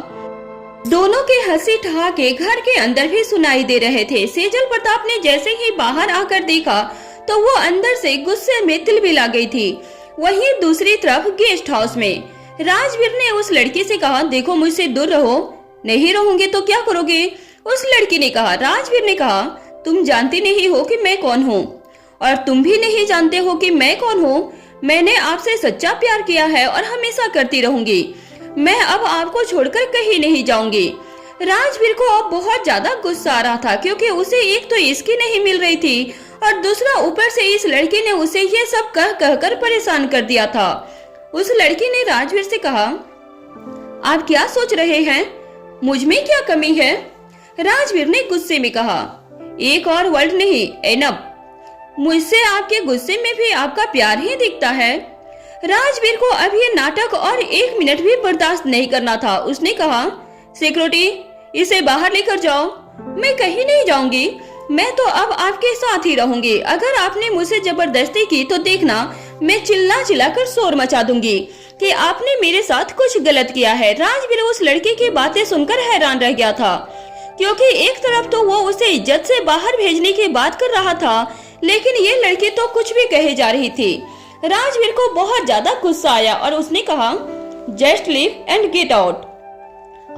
दोनों के हंसी ठहाके घर के अंदर भी सुनाई दे रहे थे। सेजल प्रताप ने जैसे ही बाहर आकर देखा तो वो अंदर से गुस्से में तिलमिला गई थी। वहीं दूसरी तरफ गेस्ट हाउस में राजवीर ने उस लड़की से कहा, देखो मुझसे दूर रहो। नहीं रहूंगे तो क्या करोगे? उस लड़की ने कहा। राजवीर ने कहा, तुम जानती नहीं हो कि मैं कौन हूँ और तुम भी नहीं जानते हो कि मैं कौन हूँ। मैंने आपसे सच्चा प्यार किया है और हमेशा करती रहूंगी। मैं अब आपको छोड़कर कहीं नहीं जाऊंगी। राजवीर को अब बहुत ज्यादा गुस्सा आ रहा था, क्योंकि उसे एक तो इसकी नहीं मिल रही थी और दूसरा ऊपर से इस लड़की ने उसे ये सब कह कहकर परेशान कर दिया था। उस लड़की ने राजवीर से कहा, आप क्या सोच रहे हैं? मुझ में क्या कमी है? राजवीर ने गुस्से में कहा, एक और वर्ड नहीं, एनफ। मुझसे आपके गुस्से में भी आपका प्यार ही दिखता है। राजवीर को अब ये नाटक और 1 मिनट भी बर्दाश्त नहीं करना था। उसने कहा, सिक्योरिटी इसे बाहर लेकर जाओ। मैं कहीं नहीं जाऊंगी, मैं तो अब आपके साथ ही रहूंगी। अगर आपने मुझसे जबरदस्ती की तो देखना मैं चिल्ला चिल्ला कर शोर मचा दूंगी कि आपने मेरे साथ कुछ गलत किया है। राजवीर उस लड़के की बातें सुनकर हैरान रह गया था, क्योंकि एक तरफ तो वो उसे इज्जत से बाहर भेजने की बात कर रहा था, लेकिन ये लड़की तो कुछ भी कहे जा रही थी। राजवीर को बहुत ज्यादा गुस्सा आया और उसने कहा, just leave and get out.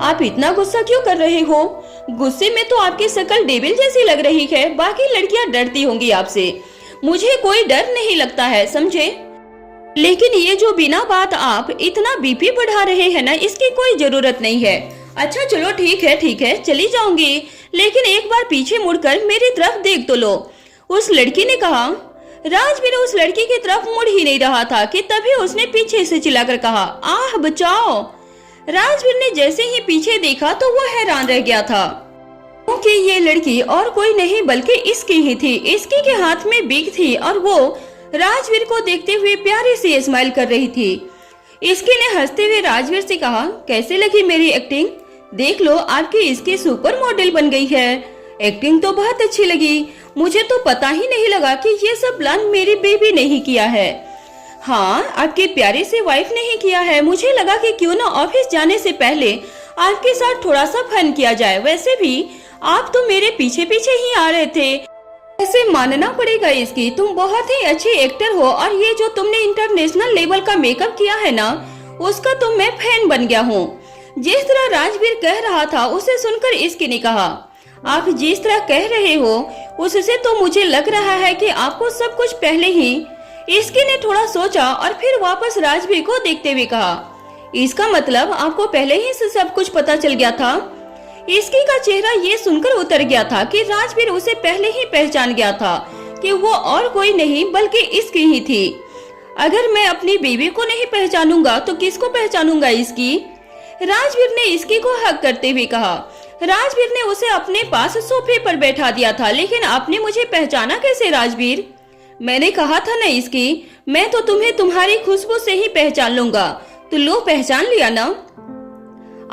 आप इतना गुस्सा क्यों कर रहे हो? गुस्से में तो आपकी शक्ल डेविल जैसी लग रही है। बाकी लड़कियां डरती होंगी आपसे, मुझे कोई डर नहीं लगता है, समझे? लेकिन ये जो बिना बात आप इतना बीपी बढ़ा रहे हैं ना, इसकी कोई जरूरत नहीं है। अच्छा चलो ठीक है, चली जाऊंगी, लेकिन एक बार पीछे मुड़कर मेरी तरफ देख तो लो। उस लड़की ने कहा। राजवीर उस लड़की की तरफ मुड़ ही नहीं रहा था कि तभी उसने पीछे से चिल्लाकर कहा, आह बचाओ। राजवीर ने जैसे ही पीछे देखा तो वो हैरान रह गया था, क्योंकि ये लड़की और कोई नहीं बल्कि इसकी ही थी। इसकी के हाथ में बिग थी और वो राजवीर को देखते हुए प्यारी सी स्माइल कर रही थी। इसकी ने हंसते हुए राजवीर से कहा, कैसे लगी मेरी एक्टिंग? देख लो आपकी इसकी सुपर मॉडल बन गई है। एक्टिंग तो बहुत अच्छी लगी, मुझे तो पता ही नहीं लगा कि ये सब प्लान मेरी बेबी ने ही किया है। हाँ, आपकी प्यारी सी वाइफ ने ही किया है। मुझे लगा कि क्यों ना ऑफिस जाने से पहले आपके साथ थोड़ा सा फन किया जाए। वैसे भी आप तो मेरे पीछे पीछे ही आ रहे थे। ऐसे मानना पड़ेगा इसकी, तुम बहुत ही अच्छी एक्टर हो और ये जो तुमने इंटरनेशनल लेवल का मेकअप किया है ना, उसका तो मैं फैन बन गया हूँ। जिस तरह राजवीर कह रहा था उसे सुनकर इसकी ने कहा, आप जिस तरह कह रहे हो उससे तो मुझे लग रहा है कि आपको सब कुछ पहले ही। इसकी ने थोड़ा सोचा और फिर वापस राजवीर को देखते हुए कहा, इसका मतलब आपको पहले ही से सब कुछ पता चल गया था? इसकी का चेहरा ये सुनकर उतर गया था कि राजवीर उसे पहले ही पहचान गया था कि वो और कोई नहीं बल्कि इसकी ही थी। अगर मैं अपनी बीवी को नहीं पहचानूंगा तो किसको पहचानूंगा? इसकी। राजवीर ने इसकी को हक करते हुए कहा। राजवीर ने उसे अपने पास सोफे पर बैठा दिया था, लेकिन आपने मुझे पहचाना कैसे राजवीर? मैंने कहा था ना इसकी, मैं तो तुम्हें तुम्हारी खुशबू से ही पहचान लूंगा। तो लो पहचान लिया ना?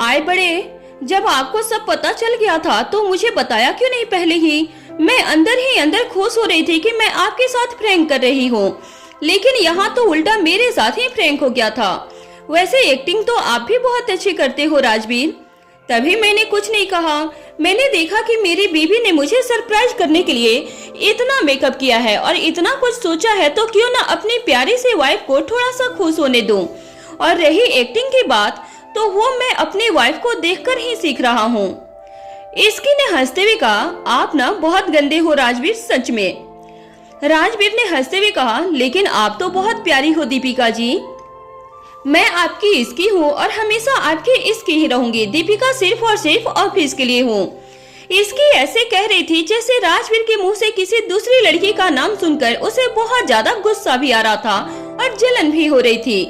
आए बड़े, जब आपको सब पता चल गया था तो मुझे बताया क्यों नहीं पहले ही? मैं अंदर ही अंदर खुश हो रही थी कि मैं आपके साथ प्रैंक कर रही हूँ, लेकिन यहाँ तो उल्टा मेरे साथ ही प्रैंक हो गया था। वैसे एक्टिंग तो आप भी बहुत अच्छी करते हो राजवीर। तभी मैंने कुछ नहीं कहा। मैंने देखा कि मेरी बीवी ने मुझे सरप्राइज करने के लिए इतना मेकअप किया है और इतना कुछ सोचा है, तो क्यों ना अपनी प्यारी सी वाइफ को थोड़ा सा खुश होने दूं। और रही एक्टिंग की बात, तो वो मैं अपनी वाइफ को देखकर ही सीख रहा हूँ। इसकी ने हंसते हुए कहा, आप ना बहुत गंदे हो राजवीर, सच में। राजवीर ने हंसते हुए कहा, लेकिन आप तो बहुत प्यारी हो दीपिका जी। मैं आपकी इसकी हूँ और हमेशा आपकी इसकी ही रहूंगी। दीपिका सिर्फ और सिर्फ ऑफिस के लिए हूँ। इसकी ऐसे कह रही थी जैसे राजवीर के मुंह से किसी दूसरी लड़की का नाम सुनकर उसे बहुत ज्यादा गुस्सा भी आ रहा था और जलन भी हो रही थी।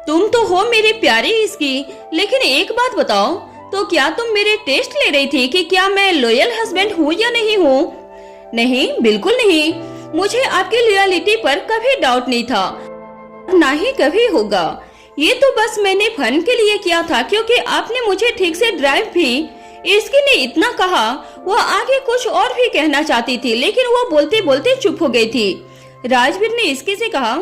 तुम तो हो मेरी प्यारी इसकी, लेकिन एक बात बताओ, तो क्या तुम मेरे टेस्ट ले रही थी कि क्या मैं लॉयल हस्बैंड हूँ या नहीं हूँ? नहीं, बिल्कुल नहीं। मुझे आपकी लॉयलिटी पर कभी डाउट नहीं था, ना ही कभी होगा। ये तो बस मैंने फन के लिए किया था, क्योंकि आपने मुझे ठीक से ड्राइव भी। इसकी ने इतना कहा। वो आगे कुछ और भी कहना चाहती थी, लेकिन वो बोलते बोलते चुप हो गई थी। राजवीर ने इसकी से कहा,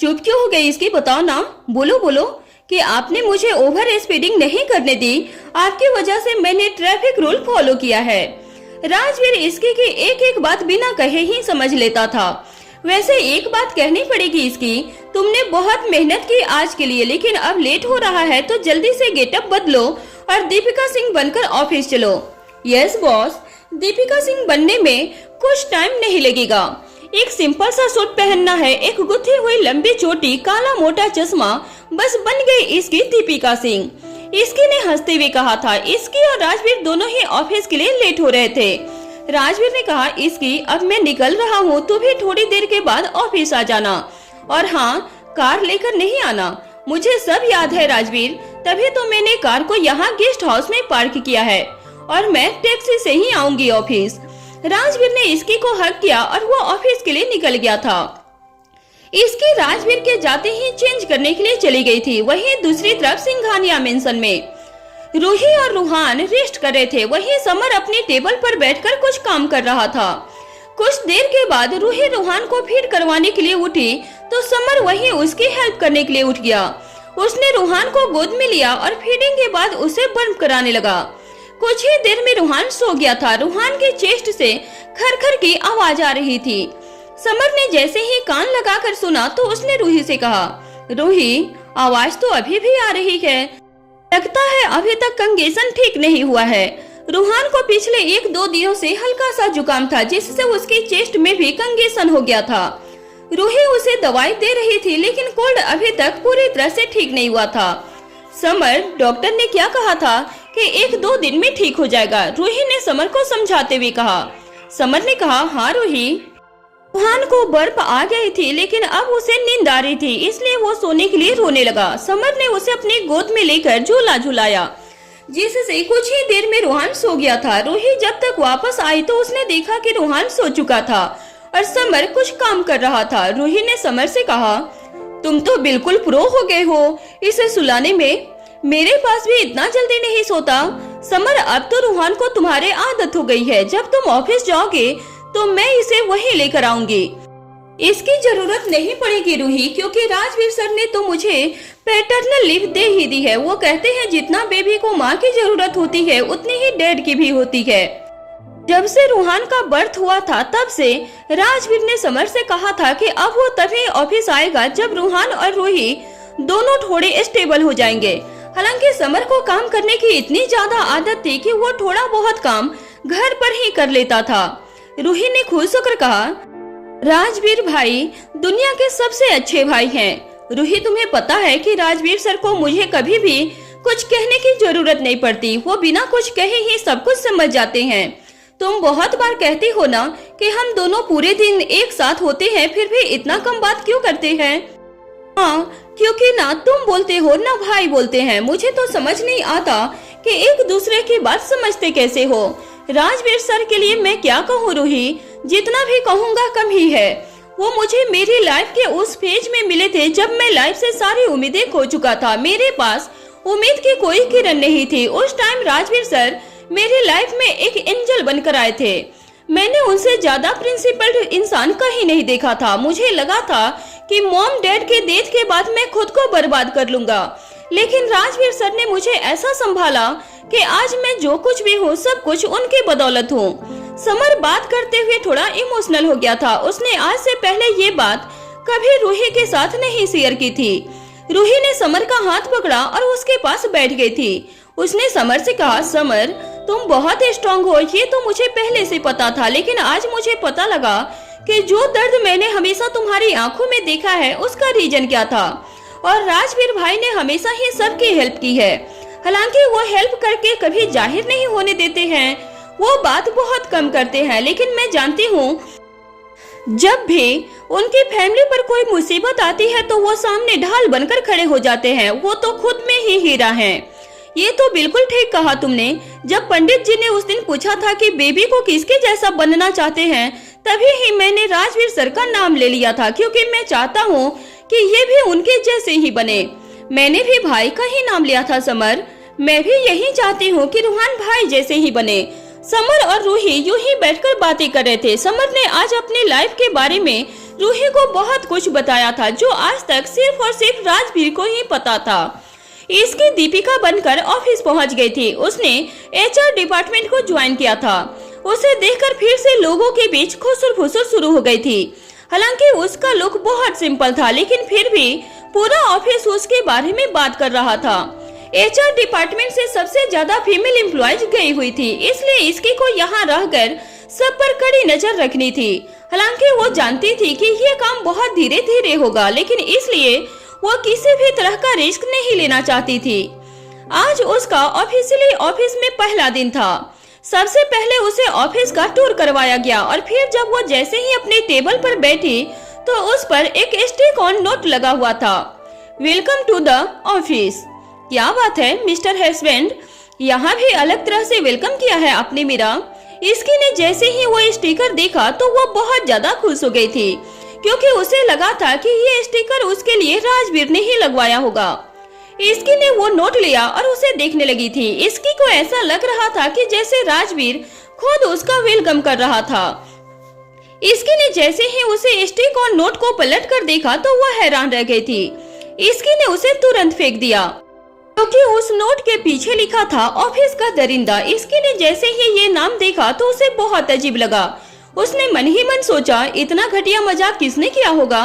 चुप क्यों हो गई इसकी, बताओ ना, बोलो बोलो कि आपने मुझे ओवर स्पीडिंग नहीं करने दी। आपकी वजह से मैंने ट्रैफिक रूल फॉलो किया है। राजवीर इसकी की एक एक बात बिना कहे ही समझ लेता था। वैसे एक बात कहनी पड़ेगी इसकी, तुमने बहुत मेहनत की आज के लिए, लेकिन अब लेट हो रहा है तो जल्दी से गेटअप बदलो और दीपिका सिंह बनकर ऑफिस चलो। यस बॉस, दीपिका सिंह बनने में कुछ टाइम नहीं लगेगा। एक सिंपल सा सूट पहनना है, एक गुथी हुई लंबी चोटी, काला मोटा चश्मा, बस बन गई इसकी दीपिका सिंह। इसकी ने हंसते हुए कहा था। इसकी और राजवीर दोनों ही ऑफिस के लिए लेट हो रहे थे। राजवीर ने कहा, इसकी अब मैं निकल रहा हूँ, तू भी थोड़ी देर के बाद ऑफिस आ जाना, और हाँ, कार लेकर नहीं आना। मुझे सब याद है राजवीर, तभी तो मैंने कार को यहाँ गेस्ट हाउस में पार्क किया है, और मैं टैक्सी से ही आऊंगी ऑफिस। राजवीर ने इसकी को हक किया और वो ऑफिस के लिए निकल गया था। इसकी राजवीर के जाते ही चेंज करने के लिए चली गई थी। वहीं दूसरी तरफ सिंघानिया मेंशन में रूही और रूहान रेस्ट कर रहे थे। वहीं समर अपनी टेबल पर बैठकर कुछ काम कर रहा था। कुछ देर के बाद रूही रूहान को फीड करवाने के लिए उठी तो समर वहीं उसकी हेल्प करने के लिए उठ गया। उसने रूहान को गोद में लिया और फीडिंग के बाद उसे बर्फ कराने लगा। कुछ ही देर में रूहान सो गया था। रूहान के चेस्ट से खरखर की आवाज आ रही थी। समर ने जैसे ही कान लगाकर सुना तो उसने रूही से कहा, रूही, आवाज तो अभी भी आ रही है, लगता है अभी तक कंगेशन ठीक नहीं हुआ है। रूहान को पिछले 1-2 दिनों से हल्का सा जुकाम था, जिससे उसके चेस्ट में भी कंगेशन हो गया था। रूही उसे दवाई दे रही थी, लेकिन कोल्ड अभी तक पूरी तरह से ठीक नहीं हुआ था। समर, डॉक्टर ने क्या कहा था कि 1-2 दिन में ठीक हो जाएगा, रूही ने समर को समझाते हुए कहा। समर ने कहा, हाँ रूही। रूहान को बर्फ आ गई थी, लेकिन अब उसे नींद आ रही थी, इसलिए वो सोने के लिए रोने लगा। समर ने उसे अपनी गोद में लेकर झूला झुलाया, जिससे कुछ ही देर में रूहान सो गया था। रूही जब तक वापस आई तो उसने देखा कि रूहान सो चुका था और समर कुछ काम कर रहा था। रूही ने समर से कहा, तुम तो बिल्कुल प्रो हो गए हो इसे सुलाने में, मेरे पास भी इतना जल्दी नहीं सोता। समर, अब तो रूहान को तुम्हारे आदत हो गई है, जब तुम ऑफिस जाओगे तो मैं इसे वहीं लेकर आऊंगी। इसकी जरूरत नहीं पड़ेगी रूही, क्योंकि राजवीर सर ने तो मुझे पैटर्नल लीव दे ही दी है। वो कहते हैं जितना बेबी को माँ की जरूरत होती है उतनी ही डैड की भी होती है। जब से रूहान का बर्थ हुआ था तब से राजवीर ने समर से कहा था कि अब वो तभी ऑफिस आएगा जब रूहान और रूही दोनों थोड़े स्टेबल हो जाएंगे। हालांकि समर को काम करने की इतनी ज्यादा आदत थी कि वो थोड़ा बहुत काम घर पर ही कर लेता था। रूही ने खुश होकर कहा, राजवीर भाई दुनिया के सबसे अच्छे भाई हैं। रूही, तुम्हें पता है कि राजवीर सर को मुझे कभी भी कुछ कहने की जरूरत नहीं पड़ती, वो बिना कुछ कहे ही सब कुछ समझ जाते हैं। तुम बहुत बार कहती हो ना कि हम दोनों पूरे दिन एक साथ होते हैं, फिर भी इतना कम बात क्यों करते हैं? हाँ, क्योंकि ना तुम बोलते हो ना भाई बोलते हैं। मुझे तो समझ नहीं आता कि एक दूसरे की बात समझते कैसे हो। राजवीर सर के लिए मैं क्या कहूँ रूही, जितना भी कहूँगा कम ही है। वो मुझे मेरी लाइफ के उस फेज में मिले थे जब मैं लाइफ से सारी उम्मीदें खो चुका था। मेरे पास उम्मीद की कोई किरण नहीं थी। उस टाइम राजवीर सर मेरी लाइफ में एक एंजल बनकर आए थे। मैंने उनसे ज्यादा प्रिंसिपल्ड इंसान कहीं नहीं देखा था। मुझे लगा था कि मॉम डैड के डेथ के बाद मैं खुद को बर्बाद कर लूंगा, लेकिन राजवीर सर ने मुझे ऐसा संभाला कि आज मैं जो कुछ भी हूँ सब कुछ उनकी बदौलत हूँ। समर बात करते हुए थोड़ा इमोशनल हो गया था। उसने आज से पहले ये बात कभी रूही के साथ नहीं शेयर की थी। रूही ने समर का हाथ पकड़ा और उसके पास बैठ गई थी। उसने समर से कहा, समर तुम बहुत स्ट्रांग हो, ये तो मुझे पहले से पता था, लेकिन आज मुझे पता लगा कि जो दर्द मैंने हमेशा तुम्हारी आंखों में देखा है उसका रीजन क्या था। और राजवीर भाई ने हमेशा ही सबकी हेल्प की है, हालांकि वो हेल्प करके कभी जाहिर नहीं होने देते हैं, वो बात बहुत कम करते हैं, लेकिन मैं जानती हूँ जब भी उनकी फैमिली पर कोई मुसीबत आती है तो वो सामने ढाल बनकर खड़े हो जाते हैं। वो तो खुद में ही हीरा हैं। ये तो बिल्कुल ठीक कहा तुमने। जब पंडित जी ने उस दिन पूछा था कि बेबी को किसके जैसा बनना चाहते हैं, तभी ही मैंने राजवीर सर का नाम ले लिया था, क्योंकि मैं चाहता हूँ कि ये भी उनके जैसे ही बने। मैंने भी भाई का ही नाम लिया था समर। मैं भी यही चाहती हूँ कि रूहान भाई जैसे ही बने। समर और रूही यूं ही बैठकर बातें कर रहे थे। समर ने आज अपनी लाइफ के बारे में रूही को बहुत कुछ बताया था, जो आज तक सिर्फ और सिर्फ राजवीर को ही पता था। इसकी दीपिका बनकर ऑफिस पहुंच गई थी। उसने HR डिपार्टमेंट को ज्वाइन किया था। उसे देखकर फिर से लोगों के बीच खुसर फुसर शुरू हो गई थी। हालांकि उसका लुक बहुत सिंपल था, लेकिन फिर भी पूरा ऑफिस उसके बारे में बात कर रहा था। HR डिपार्टमेंट से सबसे ज्यादा फीमेल एम्प्लॉयज गई हुई थी, इसलिए इसकी को यहाँ रहकर सब पर कड़ी नजर रखनी थी। हालांकि वो जानती थी कि ये काम बहुत धीरे धीरे होगा, लेकिन इसलिए वो किसी भी तरह का रिस्क नहीं लेना चाहती थी। आज उसका ऑफिशियली ऑफिस में पहला दिन था। सबसे पहले उसे ऑफिस का टूर करवाया गया और फिर जब वो जैसे ही अपने टेबल पर बैठी तो उस पर एक स्टिक ऑन नोट लगा हुआ था, वेलकम टू द ऑफिस। क्या बात है मिस्टर हस्बैंड, यहाँ भी अलग तरह से वेलकम किया है आपने मेरा। इसकी ने जैसे ही वो स्टिकर देखा तो वो बहुत ज्यादा खुश हो गई थी, क्योंकि उसे लगा था कि ये स्टिकर उसके लिए राजवीर ने ही लगवाया होगा। इसकी ने वो नोट लिया और उसे देखने लगी थी। इसकी को ऐसा लग रहा था कि जैसे राजवीर खुद उसका वेलकम कर रहा था। इसकी ने जैसे ही उसे स्टिक और नोट को पलट कर देखा तो वह हैरान रह गई थी। इसकी ने उसे तुरंत फेंक दिया, क्योंकि उस नोट के पीछे लिखा था ऑफिस का दरिंदा। इसकी ने जैसे ही ये नाम देखा तो उसे बहुत अजीब लगा। उसने मन ही मन सोचा, इतना घटिया मजाक किसने किया होगा,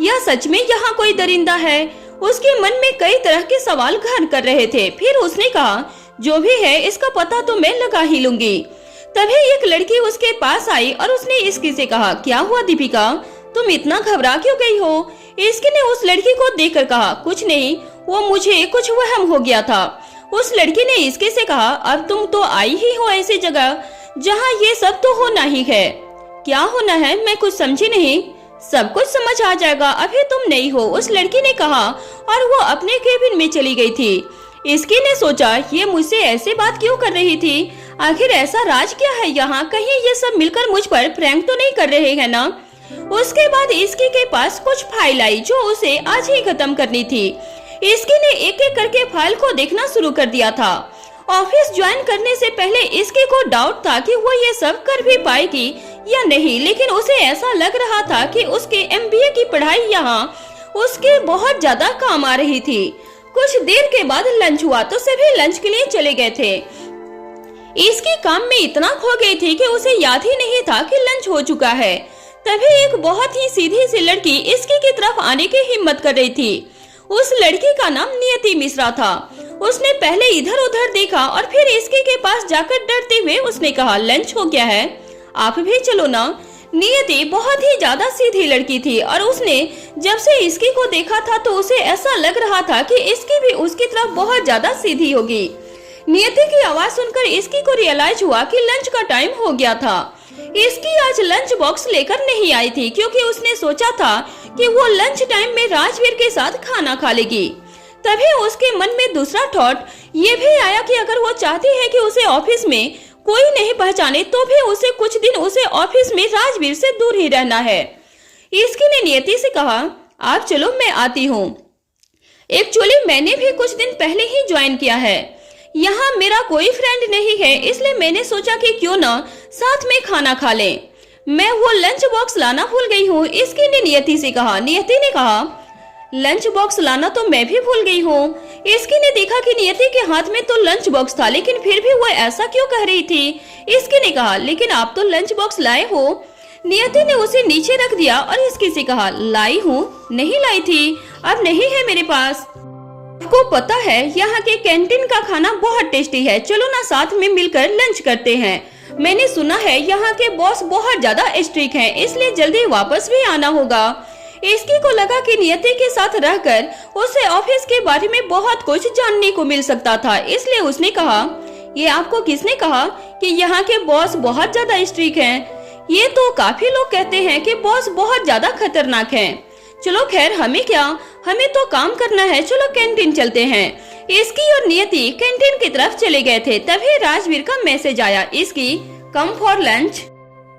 या सच में यहाँ कोई दरिंदा है। उसके मन में कई तरह के सवाल घर कर रहे थे। फिर उसने कहा, जो भी है इसका पता तो मैं लगा ही लूंगी। तभी एक लड़की उसके पास आई और उसने इसकी से कहा, क्या हुआ दीपिका, तुम इतना घबरा क्यों गई हो। इसकी ने उस लड़की को देखकर कहा, कुछ नहीं, वो मुझे कुछ वहम हो गया था। उस लड़की ने इसके से कहा, अब तुम तो आई ही हो ऐसी जगह जहाँ ये सब तो होना ही है। क्या होना है, मैं कुछ समझी नहीं। सब कुछ समझ आ जाएगा, अभी तुम नहीं हो, उस लड़की ने कहा और वो अपने केबिन में चली गई थी। इसकी ने सोचा, ये मुझसे ऐसे बात क्यों कर रही थी, आखिर ऐसा राज क्या है यहाँ, कहीं ये सब मिलकर मुझ पर प्रैंक तो नहीं कर रहे हैं ना। उसके बाद इसकी के पास कुछ फाइल आई जो उसे आज ही खत्म करनी थी। इसकी ने एक एक करके फाइल को देखना शुरू कर दिया था। ऑफिस ज्वाइन करने से पहले इसके को डाउट था कि वो ये सब कर भी पाएगी या नहीं, लेकिन उसे ऐसा लग रहा था कि उसके MBA की पढ़ाई यहाँ उसके बहुत ज्यादा काम आ रही थी। कुछ देर के बाद लंच हुआ तो सभी लंच के लिए चले गए थे। इसकी काम में इतना खो गई थी कि उसे याद ही नहीं था कि लंच हो चुका है। तभी एक बहुत ही सीधी सी लड़की इसकी की तरफ आने की हिम्मत कर रही थी। उस लड़की का नाम नियति मिश्रा था। उसने पहले इधर उधर देखा और फिर इसके के पास जाकर डरते हुए उसने कहा, लंच हो गया है, आप भी चलो ना। नियति बहुत ही ज्यादा सीधी लड़की थी और उसने जब से इसकी को देखा था तो उसे ऐसा लग रहा था कि इसकी भी उसकी तरफ बहुत ज्यादा सीधी होगी। नियति की आवाज सुनकर इसकी को रियलाइज हुआ कि लंच का टाइम हो गया था। इसकी आज लंच बॉक्स लेकर नहीं आई थी, क्योंकि उसने सोचा था कि वो लंच टाइम में राजवीर के साथ खाना खा लेगी। तभी उसके मन में दूसरा थॉट ये भी आया कि अगर वो चाहती है कि उसे ऑफिस में कोई नहीं पहचाने तो भी उसे कुछ दिन उसे ऑफिस में राजवीर से दूर ही रहना है। इसकी ने नियति से कहा, आप चलो मैं आती हूँ। एक्चुअली मैंने भी कुछ दिन पहले ही ज्वाइन किया है, यहाँ मेरा कोई फ्रेंड नहीं है, इसलिए मैंने सोचा कि क्यों ना साथ में खाना खा लें। मैं वो लंच बॉक्स लाना भूल गई हूँ, इसकी ने नियति से कहा। नियति ने कहा, लंच बॉक्स लाना तो मैं भी भूल गई हूँ। इसकी ने देखा कि नियति के हाथ में तो लंच बॉक्स था, लेकिन फिर भी वो ऐसा क्यों कह रही थी। इसकी ने कहा, लेकिन आप तो लंच बॉक्स लाए हो। नियति ने उसे नीचे रख दिया और इसकी से कहा, लाई हूँ, नहीं लाई थी, अब नहीं है मेरे पास। आपको पता है यहाँ के कैंटीन का खाना बहुत टेस्टी है, चलो ना साथ में मिलकर लंच करते हैं। मैंने सुना है यहाँ के बॉस बहुत ज्यादा स्ट्रिक्ट हैं, इसलिए जल्दी वापस भी आना होगा। इसकी को लगा कि नियति के साथ रहकर उसे ऑफिस के बारे में बहुत कुछ जानने को मिल सकता था, इसलिए उसने कहा, ये आपको किसने कहा कि यहाँ के बॉस बहुत ज्यादा स्ट्रिक्ट हैं? ये तो काफी लोग कहते हैं कि बॉस बहुत ज्यादा खतरनाक हैं। चलो खैर, हमें क्या, हमें तो काम करना है, चलो कैंटीन चलते हैं। इसकी और नियति कैंटीन की तरफ चले गए थे, तभी राजवीर का मैसेज आया, इसकी कम फॉर लंच।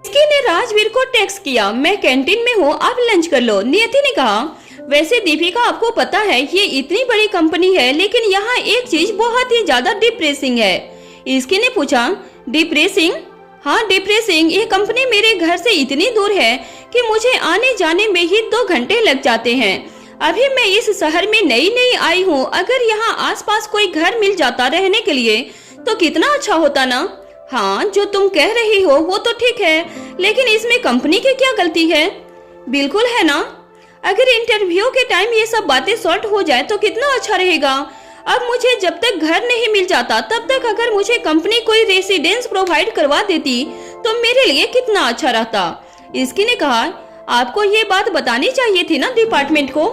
इसकी ने राजवीर को टेक्स्ट किया, मैं कैंटीन में हूँ, आप लंच कर लो। नियति ने कहा, वैसे दीपिका आपको पता है ये इतनी बड़ी कंपनी है, लेकिन यहाँ एक चीज बहुत ही ज्यादा डिप्रेसिंग है। इसकी ने पूछा, डिप्रेसिंग? हाँ डिप्रेसिंग, ये कंपनी मेरे घर से इतनी दूर है कि मुझे आने जाने में ही 2 घंटे लग जाते हैं। अभी मैं इस शहर में नई आई हूँ, अगर यहाँ आसपास कोई घर मिल जाता रहने के लिए तो कितना अच्छा होता ना। हाँ, जो तुम कह रही हो वो तो ठीक है, लेकिन इसमें कंपनी की क्या गलती है? बिल्कुल है ना, अगर इंटरव्यू के टाइम ये सब बातें सॉर्ट हो जाए तो कितना अच्छा रहेगा। अब मुझे जब तक घर नहीं मिल जाता तब तक अगर मुझे कंपनी कोई रेसिडेंस प्रोवाइड करवा देती तो मेरे लिए कितना अच्छा रहता। इसकी ने कहा, आपको ये बात बतानी चाहिए थी ना डिपार्टमेंट को।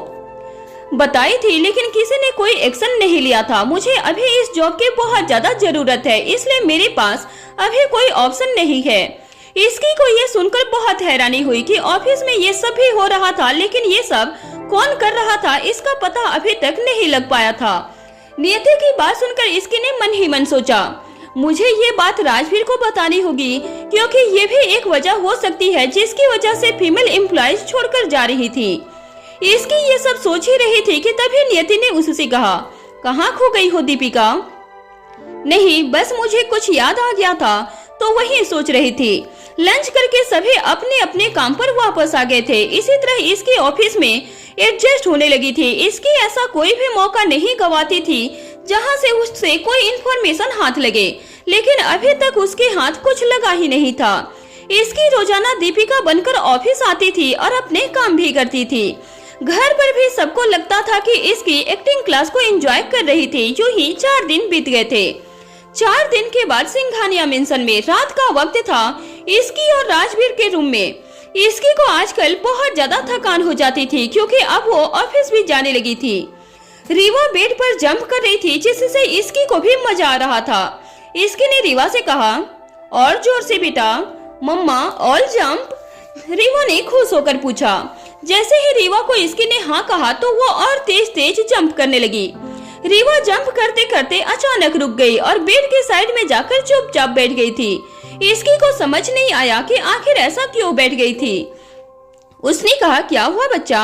बताई थी, लेकिन किसी ने कोई एक्शन नहीं लिया था। मुझे अभी इस जॉब की बहुत ज्यादा जरूरत है, इसलिए मेरे पास अभी कोई ऑप्शन नहीं है। इसकी को ये सुनकर बहुत हैरानी हुई कि ऑफिस में ये सब भी हो रहा था, लेकिन ये सब कौन कर रहा था इसका पता अभी तक नहीं लग पाया था। नियति की बात सुनकर इसकी ने मन ही मन सोचा, मुझे ये बात राजवीर को बतानी होगी, क्योंकि ये भी एक वजह हो सकती है जिसकी वजह से फीमेल एम्प्लॉयज छोड़कर जा रही थी। इसकी ये सब सोच ही रही थी कि तभी नियति ने उससे कहा, कहाँ खो गई हो दीपिका? नहीं, बस मुझे कुछ याद आ गया था तो वही सोच रही थी। लंच करके सभी अपने अपने काम पर वापस आ गए थे। इसी तरह इसकी ऑफिस में एडजस्ट होने लगी थी। इसकी ऐसा कोई भी मौका नहीं गवाती थी जहां से उससे कोई इन्फॉर्मेशन हाथ लगे, लेकिन अभी तक उसके हाथ कुछ लगा ही नहीं था। इसकी रोजाना दीपिका बनकर ऑफिस आती थी और अपने काम भी करती थी। घर पर भी सबको लगता था कि इसकी एक्टिंग क्लास को एंजॉय कर रही थी। यूं ही 4 दिन बीत गए थे। 4 दिन के बाद सिंघानिया मेंशन में रात का वक्त था। इसकी और राजवीर के रूम में इसकी को आजकल बहुत ज्यादा थकान हो जाती थी, क्योंकि अब वो ऑफिस भी जाने लगी थी। रीवा बेड पर जंप कर रही थी, जिससे इसकी को भी मजा आ रहा था। इसकी ने रीवा से कहा, और जोर से बेटा। मम्मा, ऑल जंप? रीवा ने खुश होकर पूछा। जैसे ही रीवा को इसकी ने हाँ कहा तो वो और तेज जंप करने लगी। रीवा जंप करते करते अचानक रुक गई और बेड के साइड में जाकर चुपचाप बैठ गई थी। इसकी को समझ नहीं आया कि आखिर ऐसा क्यों बैठ गई थी। उसने कहा, क्या हुआ बच्चा?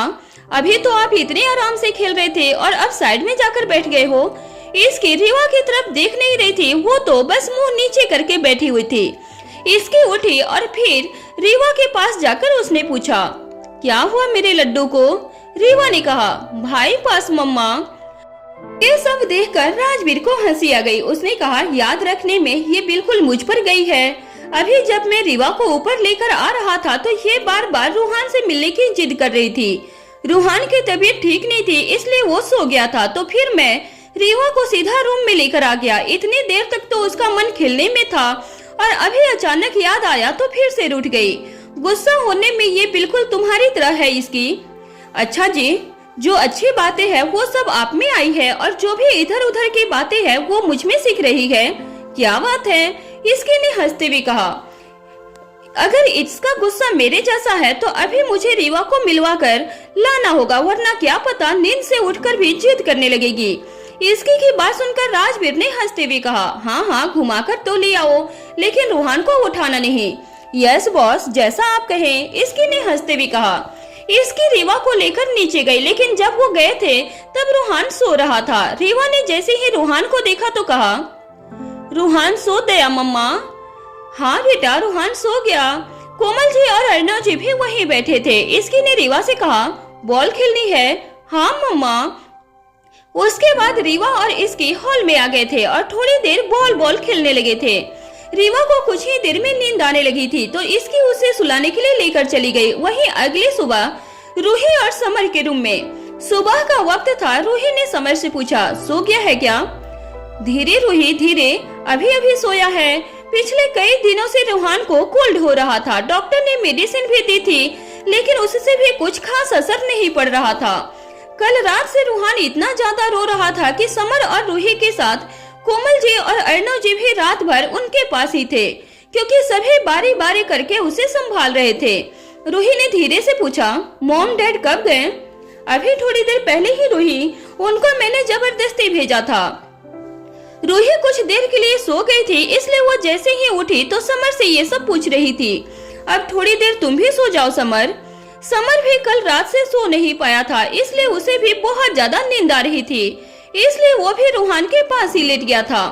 अभी तो आप इतने आराम से खेल रहे थे और अब साइड में जाकर बैठ गए हो। इसकी रीवा की तरफ देख नहीं रही थी, वो तो बस मुंह नीचे करके बैठी हुई थी। इसकी उठी और फिर रीवा के पास जाकर उसने पूछा, क्या हुआ मेरे लड्डू को? रीवा ने कहा, भाई पास मम्मा। ये सब देखकर राजवीर को हंसी आ गई। उसने कहा, याद रखने में ये बिल्कुल मुझ पर गई है। अभी जब मैं रीवा को ऊपर लेकर आ रहा था तो ये बार बार रूहान से मिलने की जिद कर रही थी। रूहान की तबीयत ठीक नहीं थी, इसलिए वो सो गया था। तो फिर मैं रीवा को सीधा रूम में लेकर आ गया। इतनी देर तक तो उसका मन खिलने में था और अभी अचानक याद आया तो फिर से रूठ गई। गुस्सा होने में ये बिल्कुल तुम्हारी तरह है इसकी। अच्छा जी, जो अच्छी बातें हैं वो सब आप में आई है और जो भी इधर उधर की बातें हैं वो मुझ में सीख रही है। क्या बात है? इसकी ने हंसते हुए कहा, अगर इसका गुस्सा मेरे जैसा है तो अभी मुझे रीवा को मिलवा कर लाना होगा, वरना क्या पता नींद से उठकर भी जिद करने लगेगी। इसकी की बात सुनकर राजवीर ने हंसते हुए कहा, हाँ घुमाकर तो ले आओ, लेकिन रूहान को उठाना नहीं। यस बॉस, जैसा आप कहें। इसकी ने हंसते हुए कहा। इसकी रीवा को लेकर नीचे गई, लेकिन जब वो गए थे तब रूहान सो रहा था। रीवा ने जैसे ही रूहान को देखा तो कहा, रूहान सो गया मम्मा? हाँ बेटा, रूहान सो गया। कोमल जी और अर्णव जी भी वहीं बैठे थे। इसकी ने रीवा से कहा, बॉल खेलनी है? हाँ मम्मा। उसके बाद रीवा और इसकी हॉल में आ गए थे और थोड़ी देर बॉल खेलने लगे थे। रीवा को कुछ ही देर में नींद आने लगी थी तो इसकी उसे सुलाने के लिए लेकर चली गई। वहीं अगली सुबह रूही और समर के रूम में सुबह का वक्त था। रूही ने समर से पूछा, सो गया है क्या? धीरे रूही धीरे, अभी अभी सोया है। पिछले कई दिनों से रूहान को कोल्ड हो रहा था। डॉक्टर ने मेडिसिन भी दी थी, लेकिन उससे भी कुछ खास असर नहीं पड़ रहा था। कल रात से रूहान इतना ज्यादा रो रहा था कि समर और रूही के साथ कोमल जी और अर्णव जी भी रात भर उनके पास ही थे, क्योंकि सभी बारी बारी करके उसे संभाल रहे थे। रूही ने धीरे से पूछा, मॉम डैड कब गए? अभी थोड़ी देर पहले ही रूही, उनको मैंने जबरदस्ती भेजा था। रूही कुछ देर के लिए सो गई थी, इसलिए वो जैसे ही उठी तो समर से ये सब पूछ रही थी। अब थोड़ी देर तुम भी सो जाओ समर। समर भी कल रात से सो नहीं पाया था, इसलिए उसे भी बहुत ज्यादा नींद आ रही थी, इसलिए वो भी रूहान के पास ही लेट गया था।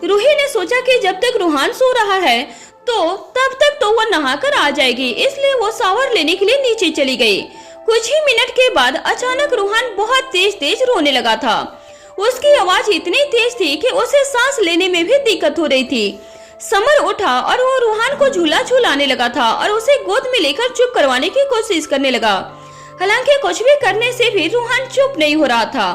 रूही ने सोचा कि जब तक रूहान सो रहा है तो तब तक तो वो नहाकर आ जाएगी, इसलिए वो शावर लेने के लिए नीचे चली गई। कुछ ही मिनट के बाद अचानक रूहान बहुत तेज तेज रोने लगा था। उसकी आवाज इतनी तेज थी कि उसे सांस लेने में भी दिक्कत हो रही थी। समर उठा और वो रूहान को झूला झूलाने लगा था और उसे गोद में लेकर चुप करवाने की कोशिश करने लगा। हालांकि कुछ भी करने से भी रूहान चुप नहीं हो रहा था।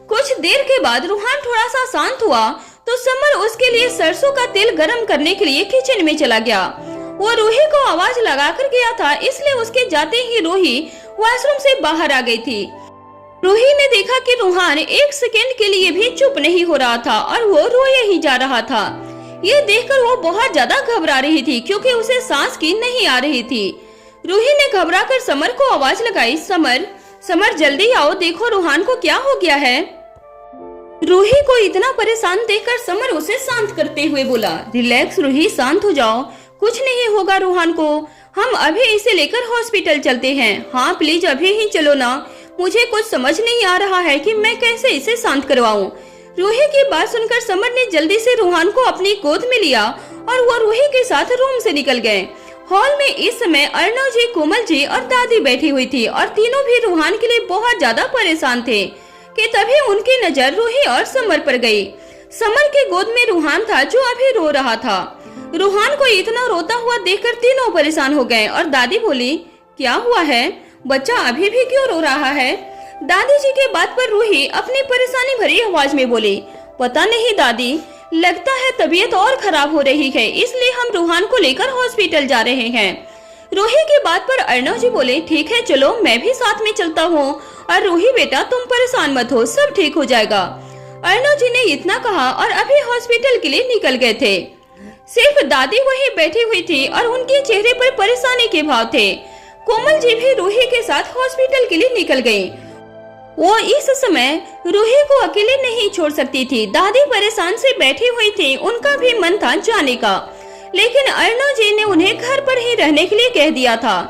कुछ देर के बाद रूहान थोड़ा सा शांत हुआ तो समर उसके लिए सरसों का तेल गरम करने के लिए किचन में चला गया। वो रूही को आवाज लगाकर गया था, इसलिए उसके जाते ही रूही वॉशरूम से बाहर आ गई थी। रूही ने देखा कि रूहान एक सेकंड के लिए भी चुप नहीं हो रहा था और वो रोए ही जा रहा था। ये देखकर वो बहुत ज्यादा घबरा रही थी, क्योंकि उसे सांस की नहीं आ रही थी। रूही ने घबराकर समर को आवाज लगाई, समर समर जल्दी आओ, देखो रूहान को क्या हो गया है। रूही को इतना परेशान देखकर समर उसे शांत करते हुए बोला, रिलैक्स रूही, शांत हो जाओ, कुछ नहीं होगा रूहान को, हम अभी इसे लेकर हॉस्पिटल चलते हैं। हाँ प्लीज अभी ही चलो ना, मुझे कुछ समझ नहीं आ रहा है कि मैं कैसे इसे शांत करवाऊं। रूही की बात सुनकर समर ने जल्दी से रूहान को अपनी गोद में लिया और वो रूही के साथ रूम से निकल गए। हॉल में इस समय अर्णव जी, कोमल जी और दादी बैठी हुई थी और तीनों भी रूहान के लिए बहुत ज्यादा परेशान थे कि तभी उनकी नजर रूही और समर पर गई। समर के गोद में रूहान था जो अभी रो रहा था। रूहान को इतना रोता हुआ देखकर तीनों परेशान हो गए और दादी बोली, क्या हुआ है, बच्चा अभी भी क्यों रो रहा है? दादी जी के बात पर रूही अपनी परेशानी भरी आवाज में बोली, पता नहीं दादी, लगता है तबीयत और खराब हो रही है, इसलिए हम रूहान को लेकर हॉस्पिटल जा रहे हैं। रूही की बात पर अर्णव जी बोले, ठीक है चलो, मैं भी साथ में चलता हूँ, और रूही बेटा तुम परेशान मत हो, सब ठीक हो जाएगा। अर्णव जी ने इतना कहा और अभी हॉस्पिटल के लिए निकल गए थे। सिर्फ दादी वहीं बैठी हुई थी और उनके चेहरे पर परेशानी के भाव थे। कोमल जी भी रूही के साथ हॉस्पिटल के लिए निकल गयी। वो इस समय रूही को अकेले नहीं छोड़ सकती थी। दादी परेशान से बैठी हुई थी, उनका भी मन था जाने का, लेकिन अर्णव जी ने उन्हें घर पर ही रहने के लिए कह दिया था।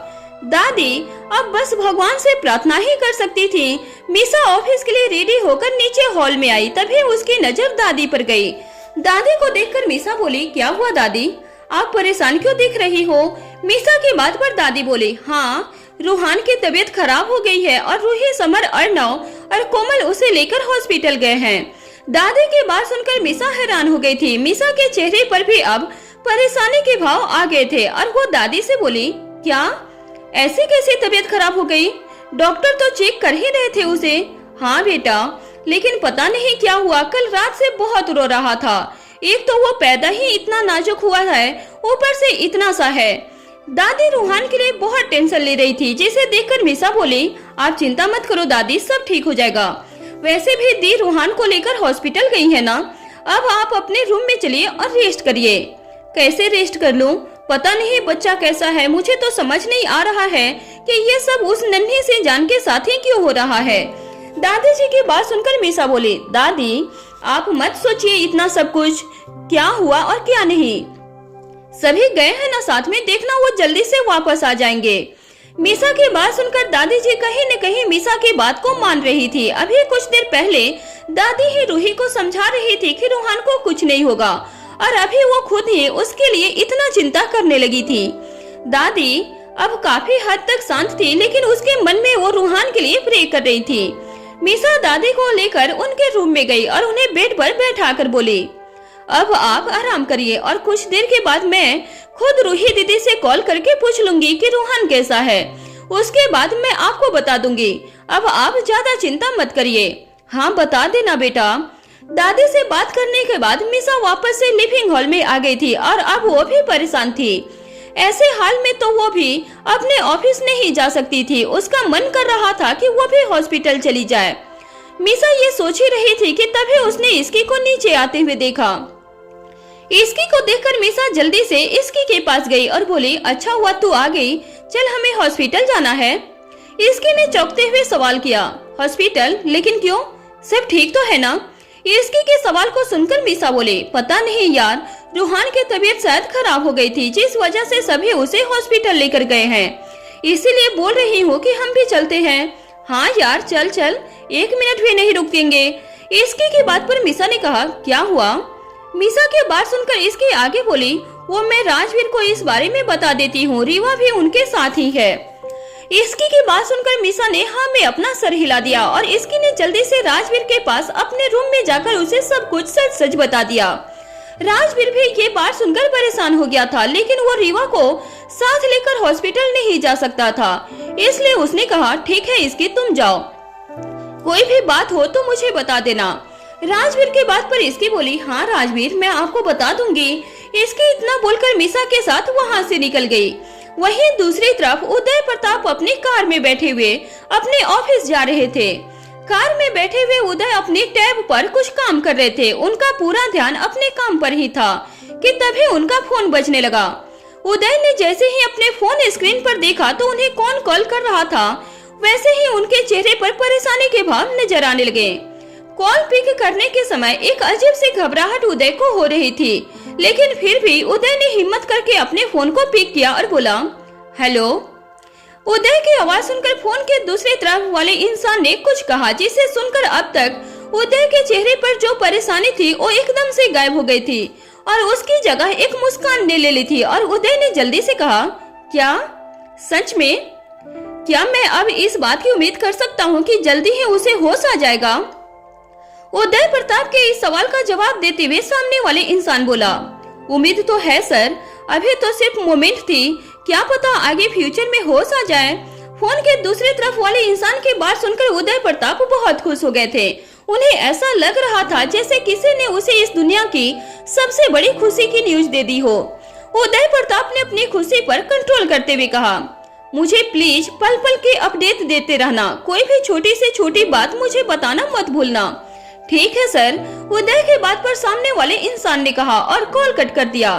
दादी अब बस भगवान से प्रार्थना ही कर सकती थी। मीसा ऑफिस के लिए रेडी होकर नीचे हॉल में आई, तभी उसकी नजर दादी पर गई। दादी को देखकर मीसा बोली, क्या हुआ दादी, आप परेशान क्यों दिख रही हो? मीसा की बात पर दादी बोली, हाँ रूहान की तबीयत खराब हो गई है और रूही, समर, अर्णव और कोमल उसे लेकर हॉस्पिटल गए हैं। दादी की बात सुनकर मीसा हैरान हो गई थी। मीसा के चेहरे पर भी अब परेशानी के भाव आ गए थे और वो दादी से बोली, क्या ऐसी कैसी तबीयत खराब हो गई? डॉक्टर तो चेक कर ही रहे थे उसे। हाँ बेटा, लेकिन पता नहीं क्या हुआ, कल रात से बहुत रो रहा था। एक तो वो पैदा ही इतना नाजुक हुआ है, ऊपर से इतना सा है। दादी रूहान के लिए बहुत टेंशन ले रही थी, जिसे देखकर मीसा बोली, आप चिंता मत करो दादी, सब ठीक हो जाएगा। वैसे भी दी रूहान को लेकर हॉस्पिटल गई है ना, अब आप अपने रूम में चलिए और रेस्ट करिए। कैसे रेस्ट कर लूं? पता नहीं बच्चा कैसा है, मुझे तो समझ नहीं आ रहा है कि ये सब उस नन्ही सी जान के साथ ही क्यों हो रहा है। दादी जी की बात सुनकर मीसा बोली, दादी आप मत सोचिए इतना सब कुछ, क्या हुआ और क्या नहीं, सभी गए हैं ना साथ में, देखना वो जल्दी से वापस आ जाएंगे। मीसा की बात सुनकर दादी जी कहीं न कहीं मीसा की बात को मान रही थी। अभी कुछ देर पहले दादी ही रूही को समझा रही थी कि रूहान को कुछ नहीं होगा, और अभी वो खुद ही उसके लिए इतना चिंता करने लगी थी। दादी अब काफी हद तक शांत थी, लेकिन उसके मन में वो रूहान के लिए प्रे कर रही थी। मीसा दादी को लेकर उनके रूम में गई और उन्हें बेड पर बैठाकर बोली, अब आप आराम करिए और कुछ देर के बाद मैं खुद रूही दीदी से कॉल करके पूछ लूंगी कि रूहान कैसा है, उसके बाद मैं आपको बता दूंगी। अब आप ज्यादा चिंता मत करिए। हाँ बता देना बेटा। दादी से बात करने के बाद मीसा वापस से लिविंग हॉल में आ गई थी और अब वो भी परेशान थी। ऐसे हाल में तो वो भी अपने ऑफिस नहीं जा सकती थी। उसका मन कर रहा था कि वो भी हॉस्पिटल चली जाए। मीसा ये सोच ही रही थी कि तभी उसने इसकी को नीचे आते हुए देखा। इसकी को देखकर मीसा जल्दी से इसकी के पास गई और बोली, अच्छा हुआ तू आ गई, चल हमें हॉस्पिटल जाना है। इसकी ने चौंकते हुए सवाल किया, हॉस्पिटल? लेकिन क्यों, सब ठीक तो है ना? इसकी के सवाल को सुनकर मीसा बोले, पता नहीं यार, रूहान की तबीयत शायद खराब हो गई थी, जिस वजह से सभी उसे हॉस्पिटल लेकर गए हैं। इसीलिए बोल रही हूँ कि हम भी चलते हैं। हाँ यार चल चल, 1 मिनट भी नहीं रुकेंगे। इसकी की बात पर मीसा ने कहा, क्या हुआ? मीसा की बात सुनकर इसकी आगे बोली, वो मैं राजवीर को इस बारे में बता देती हूँ, रीवा भी उनके साथ ही है। इसकी की बात सुनकर मीसा ने हाँ में अपना सर हिला दिया और इसकी ने जल्दी से राजवीर के पास अपने रूम में जाकर उसे सब कुछ सच सच बता दिया। राजवीर भी ये बात सुनकर परेशान हो गया था, लेकिन वो रीवा को साथ लेकर हॉस्पिटल नहीं जा सकता था, इसलिए उसने कहा, ठीक है इसकी तुम जाओ, कोई भी बात हो तो मुझे बता देना। राजवीर के बात पर इसकी बोली, हाँ राजवीर मैं आपको बता दूंगी। इसकी इतना बोलकर मीसा के साथ वहाँ से निकल गई। वहीं दूसरी तरफ उदय प्रताप अपनी कार में बैठे हुए अपने ऑफिस जा रहे थे। कार में बैठे हुए उदय अपने टैब पर कुछ काम कर रहे थे। उनका पूरा ध्यान अपने काम पर ही था कि तभी उनका फोन बजने लगा। उदय ने जैसे ही अपने फोन स्क्रीन पर देखा तो उन्हें कौन कॉल कर रहा था, वैसे ही उनके चेहरे पर परेशानी के भाव नजर आने लगे। कॉल पिक करने के समय एक अजीब सी घबराहट उदय को हो रही थी, लेकिन फिर भी उदय ने हिम्मत करके अपने फोन को पिक किया और बोला, हेलो। उदय की आवाज सुनकर फोन के दूसरी तरफ वाले इंसान ने कुछ कहा, जिसे सुनकर अब तक उदय के चेहरे पर जो परेशानी थी वो एकदम से गायब हो गई थी और उसकी जगह एक मुस्कान ने ले ली थी। और उदय ने जल्दी से कहा, क्या सच में? क्या मैं अब इस बात की उम्मीद कर सकता हूँ कि जल्दी ही उसे होश आ जाएगा? उदय प्रताप के इस सवाल का जवाब देते हुए सामने वाले इंसान बोला, उम्मीद तो है सर, अभी तो सिर्फ मोमेंट थी, क्या पता आगे फ्यूचर में होश आ जाए। फोन के दूसरी तरफ वाले इंसान की बात सुनकर उदय प्रताप बहुत खुश हो गए थे। उन्हें ऐसा लग रहा था जैसे किसी ने उसे इस दुनिया की सबसे बड़ी खुशी की न्यूज दे दी हो। उदय प्रताप ने अपनी खुशी पर कंट्रोल करते हुए कहा, मुझे प्लीज पल पल के अपडेट देते रहना, कोई भी छोटी से छोटी बात मुझे बताना मत भूलना। ठीक है सर, उदय के बात पर सामने वाले इंसान ने कहा और कॉल कट कर दिया।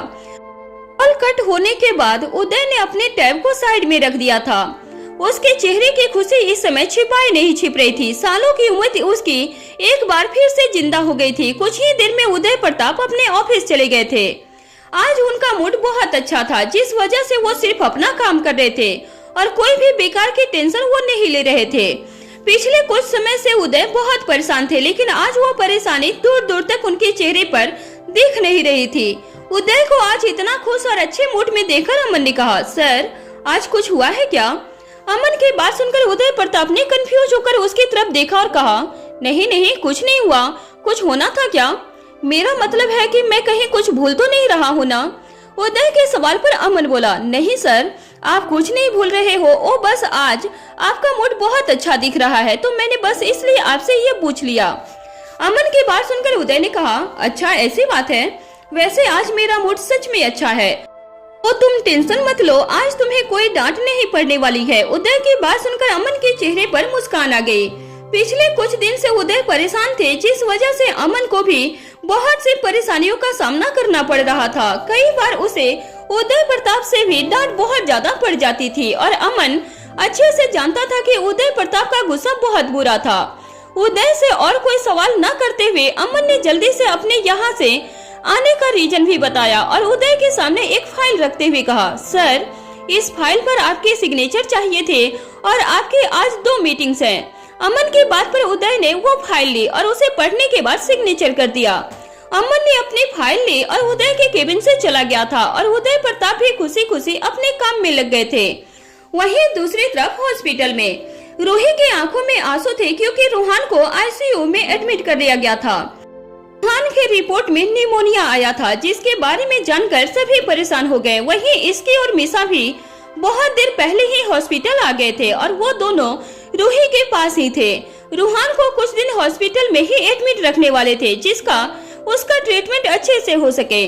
कॉल कट होने के बाद उदय ने अपने टैब को साइड में रख दिया था। उसके चेहरे की खुशी इस समय छिपाई नहीं छिप रही थी। सालों की उम्र उसकी एक बार फिर से जिंदा हो गई थी। कुछ ही देर में उदय प्रताप अपने ऑफिस चले गए थे। आज उनका मूड बहुत अच्छा था, जिस वजह से वो सिर्फ अपना काम कर रहे थे और कोई भी बेकार की टेंशन वो नहीं ले रहे थे। पिछले कुछ समय से उदय बहुत परेशान थे, लेकिन आज वो परेशानी दूर दूर तक उनके चेहरे पर दिख नहीं रही थी। उदय को आज इतना खुश और अच्छे मूड में देखकर अमन ने कहा, सर आज कुछ हुआ है क्या? अमन की बात सुनकर उदय प्रताप ने कंफ्यूज होकर उसकी तरफ देखा और कहा, नहीं नहीं कुछ नहीं हुआ, कुछ होना था क्या? मेरा मतलब है कि मैं कहीं कुछ भूल तो नहीं रहा हूँ ना? उदय के सवाल पर अमन बोला, नहीं सर, आप कुछ नहीं भूल रहे हो, ओ बस आज आपका मूड बहुत अच्छा दिख रहा है, तो मैंने बस इसलिए आपसे ये पूछ लिया। अमन की बात सुनकर उदय ने कहा, अच्छा ऐसी बात है, वैसे आज मेरा मूड सच में अच्छा है, तो तुम टेंशन मत लो, आज तुम्हें कोई डांट नहीं पड़ने वाली है। उदय की बात सुनकर अमन के चेहरे पर मुस्कान आ गई। पिछले कुछ दिन से उदय परेशान थे, जिस वजह से अमन को भी बहुत सी परेशानियों का सामना करना पड़ रहा था। कई बार उसे उदय प्रताप से भी डांट बहुत ज्यादा पड़ जाती थी और अमन अच्छे से जानता था कि उदय प्रताप का गुस्सा बहुत बुरा था। उदय से और कोई सवाल न करते हुए अमन ने जल्दी से अपने यहाँ से आने का रीजन भी बताया और उदय के सामने एक फाइल रखते हुए कहा, सर इस फाइल पर आपके सिग्नेचर चाहिए थे और आपकी आज 2 मीटिंग्स हैं। अमन की बात पर उदय ने वो फाइल ली और उसे पढ़ने के बाद सिग्नेचर कर दिया। अमन ने अपनी फाइल ली और उदय के केबिन से चला गया था और उदय प्रताप भी खुशी खुशी अपने काम में लग गए थे। वहीं दूसरी तरफ हॉस्पिटल में रूही की आंखों में आंसू थे, क्योंकि रूहान को आईसीयू में एडमिट कर दिया गया था। रूहान की रिपोर्ट में निमोनिया आया था, जिसके बारे में जानकर सभी परेशान हो गए। वहीं इसकी और मीसा भी बहुत देर पहले ही हॉस्पिटल आ गए थे और वो दोनों रूही के पास ही थे। रूहान को कुछ दिन हॉस्पिटल में ही एडमिट रखने वाले थे, जिसका उसका ट्रीटमेंट अच्छे से हो सके।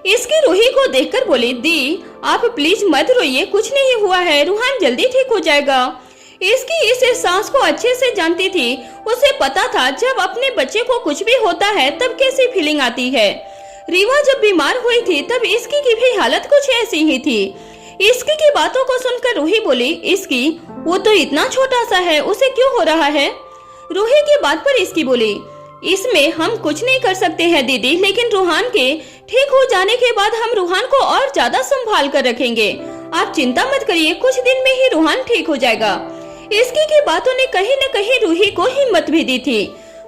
इसकी रूही को देखकर बोली, दी आप प्लीज मत रोइए, कुछ नहीं हुआ है, रूहान जल्दी ठीक हो जाएगा। इसकी इस एहसास को अच्छे से जानती थी। उसे पता था जब अपने बच्चे को कुछ भी होता है तब कैसी फीलिंग आती है। रीवा जब बीमार हुई थी तब इसकी की भी हालत कुछ ऐसी ही थी। इसकी की बातों को सुनकर रूही बोली, इसकी वो तो इतना छोटा सा है, उसे क्यों हो रहा है? रूही की बात पर इसकी बोली, इसमें हम कुछ नहीं कर सकते हैं दीदी, लेकिन रूहान के ठीक हो जाने के बाद हम रूहान को और ज्यादा संभाल कर रखेंगे। आप चिंता मत करिए, कुछ दिन में ही रूहान ठीक हो जाएगा। इसकी की बातों ने कहीं न कहीं रूही को हिम्मत भी दी थी।